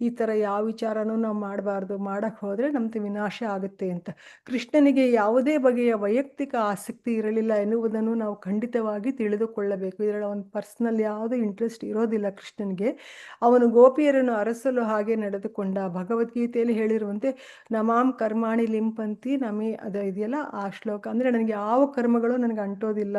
S6: ಈ ಥರ ಯಾವ ವಿಚಾರನೂ ನಾವು ಮಾಡಬಾರ್ದು, ಮಾಡಕ್ಕೆ ಹೋದರೆ ನಮ್ದು ವಿನಾಶ ಆಗುತ್ತೆ ಅಂತ. ಕೃಷ್ಣನಿಗೆ ಯಾವುದೇ ಬಗೆಯ ವೈಯಕ್ತಿಕ ಆಸಕ್ತಿ ಇರಲಿಲ್ಲ ಎನ್ನುವುದನ್ನು ನಾವು ಖಂಡಿತವಾಗಿ ತಿಳಿದುಕೊಳ್ಳಬೇಕು. ಇದರಲ್ಲಿ ಅವನ ಪರ್ಸ್ನಲ್ ಯಾವುದೇ ಇಂಟ್ರೆಸ್ಟ್ ಇರೋದಿಲ್ಲ ಕೃಷ್ಣನಿಗೆ. ಅವನು ಗೋಪಿಯರನ್ನು ಅರಸಲು ಹಾಗೆ ನಡೆದುಕೊಂಡ. ಭಗವದ್ಗೀತೆಯಲ್ಲಿ ಹೇಳಿರುವಂತೆ ನಮಾಂ ಕರ್ಮಾಣಿ ಲಿಂಪಂತಿ ನಮಿ ಅದು ಇದೆಯಲ್ಲ ಆ ಶ್ಲೋಕ, ಅಂದರೆ ನನಗೆ ಯಾವ ಕರ್ಮಗಳು ನನಗೆ ಅಂಟೋದಿಲ್ಲ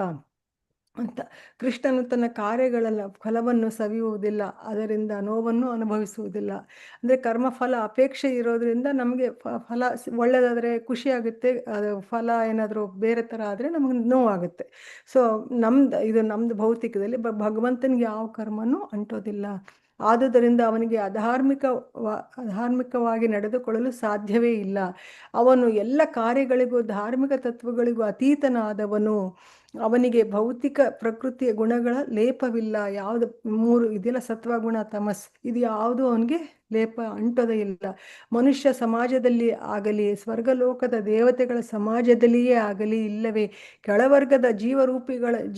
S6: ಅಂತ. ಕೃಷ್ಣನು ತನ್ನ ಕಾರ್ಯಗಳ ಫಲವನ್ನು ಸವಿಯುವುದಿಲ್ಲ, ಅದರಿಂದ ನೋವನ್ನು ಅನುಭವಿಸುವುದಿಲ್ಲ. ಅಂದರೆ ಕರ್ಮಫಲ ಅಪೇಕ್ಷೆ ಇರೋದ್ರಿಂದ ನಮಗೆ ಫಲ ಒಳ್ಳೆಯದಾದರೆ ಖುಷಿ ಆಗುತ್ತೆ, ಅದು ಫಲ ಏನಾದರೂ ಬೇರೆ ಥರ ಆದರೆ ನಮಗೆ ನೋವಾಗುತ್ತೆ. ಸೊ ನಮ್ಮದು ಭೌತಿಕದಲ್ಲಿ ಭಗವಂತನಿಗೆ ಯಾವ ಕರ್ಮನೂ ಅಂಟೋದಿಲ್ಲ. ಆದುದರಿಂದ ಅವನಿಗೆ ಅಧಾರ್ಮಿಕವಾಗಿ ನಡೆದುಕೊಳ್ಳಲು ಸಾಧ್ಯವೇ ಇಲ್ಲ. ಅವನು ಎಲ್ಲ ಕಾರ್ಯಗಳಿಗೂ ಧಾರ್ಮಿಕ ತತ್ವಗಳಿಗೂ ಅತೀತನಾದವನು. ಅವನಿಗೆ ಭೌತಿಕ ಪ್ರಕೃತಿಯ ಗುಣಗಳ ಲೇಪವಿಲ್ಲ. ಯಾವುದು 3 ಇದೆಲ್ಲ ಸತ್ವಗುಣ ತಮಸ್, ಇದು ಯಾವುದು ಅವನಿಗೆ ಲೇಪ ಅಂಟೋದೇ ಇಲ್ಲ. ಮನುಷ್ಯ ಸಮಾಜದಲ್ಲಿ ಆಗಲಿ, ಸ್ವರ್ಗಲೋಕದ ದೇವತೆಗಳ ಸಮಾಜದಲ್ಲಿಯೇ ಆಗಲಿ, ಇಲ್ಲವೇ ಕೆಳವರ್ಗದ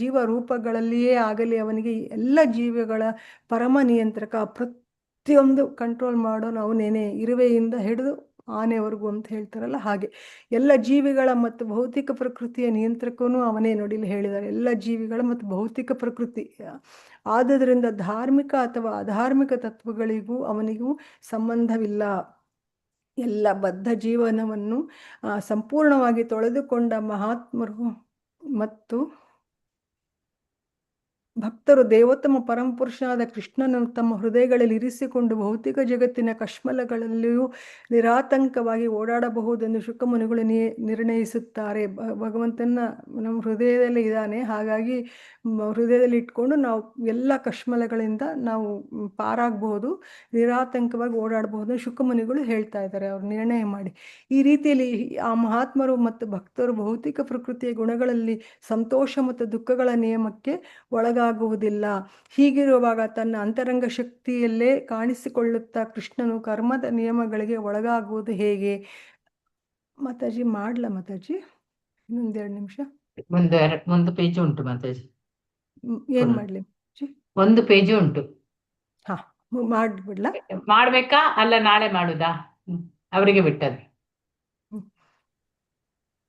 S6: ಜೀವರೂಪಗಳಲ್ಲಿಯೇ ಆಗಲಿ, ಅವನಿಗೆ ಎಲ್ಲ ಜೀವಿಗಳ ಪರಮ ನಿಯಂತ್ರಕ. ಪ್ರತಿಯೊಂದು ಕಂಟ್ರೋಲ್ ಮಾಡೋನು ಅವನೇನೆ, ಇರುವೆಯಿಂದ ಹಿಡಿದು ಆನೆವರೆಗೂ ಅಂತ ಹೇಳ್ತಾರಲ್ಲ ಹಾಗೆ ಎಲ್ಲ ಜೀವಿಗಳ ಮತ್ತು ಭೌತಿಕ ಪ್ರಕೃತಿಯ ನಿಯಂತ್ರಕನೂ ಅವನೇ. ನೋಡಿಲಿ ಹೇಳಿದ್ದಾರೆ, ಎಲ್ಲ ಜೀವಿಗಳ ಮತ್ತು ಭೌತಿಕ ಪ್ರಕೃತಿ. ಆದುದರಿಂದ ಧಾರ್ಮಿಕ ಅಥವಾ ಅಧಾರ್ಮಿಕ ತತ್ವಗಳಿಗೂ ಅವನಿಗೂ ಸಂಬಂಧವಿಲ್ಲ. ಎಲ್ಲ ಬದ್ಧ ಜೀವನವನ್ನು ಸಂಪೂರ್ಣವಾಗಿ ತೊಳೆದುಕೊಂಡ ಮಹಾತ್ಮರು ಮತ್ತು ಭಕ್ತರು ದೇವೋತ್ತಮ ಪರಮಪುರುಷನಾದ ಕೃಷ್ಣನನ್ನು ತಮ್ಮ ಹೃದಯಗಳಲ್ಲಿ ಇರಿಸಿಕೊಂಡು ಭೌತಿಕ ಜಗತ್ತಿನ ಕಶ್ಮಲಗಳಲ್ಲಿಯೂ ನಿರಾತಂಕವಾಗಿ ಓಡಾಡಬಹುದೆಂದು ಶುಕಮುನಿಗಳು ನಿರ್ಣಯಿಸುತ್ತಾರೆ. ಭಗವಂತನ ನಮ್ಮ ಹೃದಯದಲ್ಲಿ ಇದ್ದಾನೆ, ಹಾಗಾಗಿ ಹೃದಯದಲ್ಲಿ ಇಟ್ಕೊಂಡು ನಾವು ಎಲ್ಲ ಕಶ್ಮಲಗಳಿಂದ ನಾವು ಪಾರಾಗಬಹುದು, ನಿರಾತಂಕವಾಗಿ ಓಡಾಡಬಹುದು ಶುಕಮುನಿಗಳು ಹೇಳ್ತಾ ಇದ್ದಾರೆ, ಅವ್ರು ನಿರ್ಣಯ ಮಾಡಿ. ಈ ರೀತಿಯಲ್ಲಿ ಆ ಮಹಾತ್ಮರು ಮತ್ತು ಭಕ್ತರು ಭೌತಿಕ ಪ್ರಕೃತಿಯ ಗುಣಗಳಲ್ಲಿ ಸಂತೋಷ ಮತ್ತು ದುಃಖಗಳ ನಿಯಮಕ್ಕೆ ಒಳಗಾಗುವುದಿಲ್ಲ. ಹೀಗಿರುವಾಗ ತನ್ನ ಅಂತರಂಗ ಶಕ್ತಿಯಲ್ಲೇ ಕಾಣಿಸಿಕೊಳ್ಳುತ್ತಾ ಕೃಷ್ಣನು ಕರ್ಮದ ನಿಯಮಗಳಿಗೆ ಒಳಗಾಗುವುದು ಹೇಗೆ? ಮಾತಾಜಿ ಮಾಡ್ಲಾ ಮಾತಾಜಿ? ಇನ್ನೊಂದೆರಡು ನಿಮಿಷ.
S2: ಒಂದು ಪೇಜ್ ಉಂಟು ಮಾತಾಜಿ.
S6: ಏನ್ ಮಾಡ್ಲಿ?
S2: ಒಂದು ಪೇಜ್ ಉಂಟು.
S6: ಹಾ, ಮಾಡ್ಬಿಡ್ಲಾ?
S2: ಮಾಡ್ಬೇಕಾ ಅಲ್ಲ ನಾಳೆ ಮಾಡುದಾ? ಅವರಿಗೆ ಬಿಟ್ಟದ್ದು.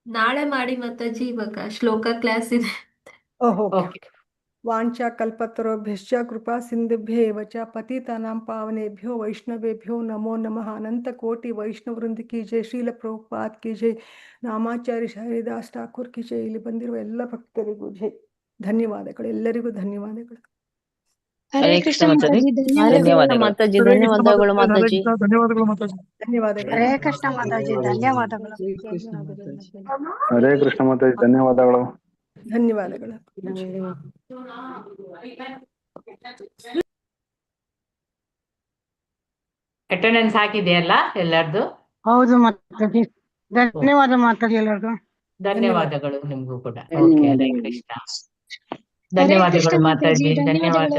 S8: ನಾಳೆ ಮಾಡಿ ಮಾತಾಜಿ, ಇವಾಗ ಶ್ಲೋಕ ಕ್ಲಾಸ್ ಇದೆ.
S6: ಓಹೋ, ವಾಂಚಾ ಕಲ್ಪತರುಭ್ಯಶ್ಚ ಕೃಪಾ ಸಿಂಧುಭ್ಯ ಏವ ಚ ಪತಿತಾನಾಂ ಪಾವನೇಭ್ಯೋ ವೈಷ್ಣವೇಭ್ಯೋ ನಮೋ ನಮಃ. ಅನಂತ ಕೋಟಿ ವೈಷ್ಣವೃಂದ ಕಿ ಜೈ, ಶ್ರೀಲ ಪ್ರಭುಪಾದ್ ಕಿ ಜೈ, ನಾಮಾಚಾರ್ಯ ಹರಿದಾಸ್ ಠಾಕೂರ್ ಕಿ ಜೈ. ಇಲ್ಲಿ ಬಂದಿರುವ ಎಲ್ಲ ಭಕ್ತರಿಗೂ ಜೈ. ಧನ್ಯವಾದಗಳು, ಎಲ್ಲರಿಗೂ ಧನ್ಯವಾದಗಳು.
S9: ಹರೇ ಕೃಷ್ಣ ಮಾತಾಜಿ, ಧನ್ಯವಾದಗಳು ಮಾತಾಜಿ. ಧನ್ಯವಾದಗಳು ಮಾತಾಜಿ.
S6: ಧನ್ಯವಾದಗಳು.
S7: ಹರೇ ಕೃಷ್ಣ ಮಾತಾಜಿ, ಧನ್ಯವಾದಗಳು.
S10: ಹರೇ ಕೃಷ್ಣ ಮಾತಾಜಿ, ಧನ್ಯವಾದಗಳು.
S6: ಧನ್ಯವಾದಗಳು.
S2: ಅಟೆಂಡೆನ್ಸ್ ಹಾಕಿದೆಯಲ್ಲ ಎಲ್ಲರದು?
S11: ಹೌದು ಮಾತಾಜಿ, ಧನ್ಯವಾದ ಮಾತಾಜಿ ಎಲ್ಲರಿಗೂ.
S2: ಧನ್ಯವಾದಗಳು ನಿಮ್ಗೂ ಕೂಡ. ಓಕೆ, ಹರೇ ಕೃಷ್ಣ. ಧನ್ಯವಾದಗಳು ಮಾತಾಜಿ, ಧನ್ಯವಾದ.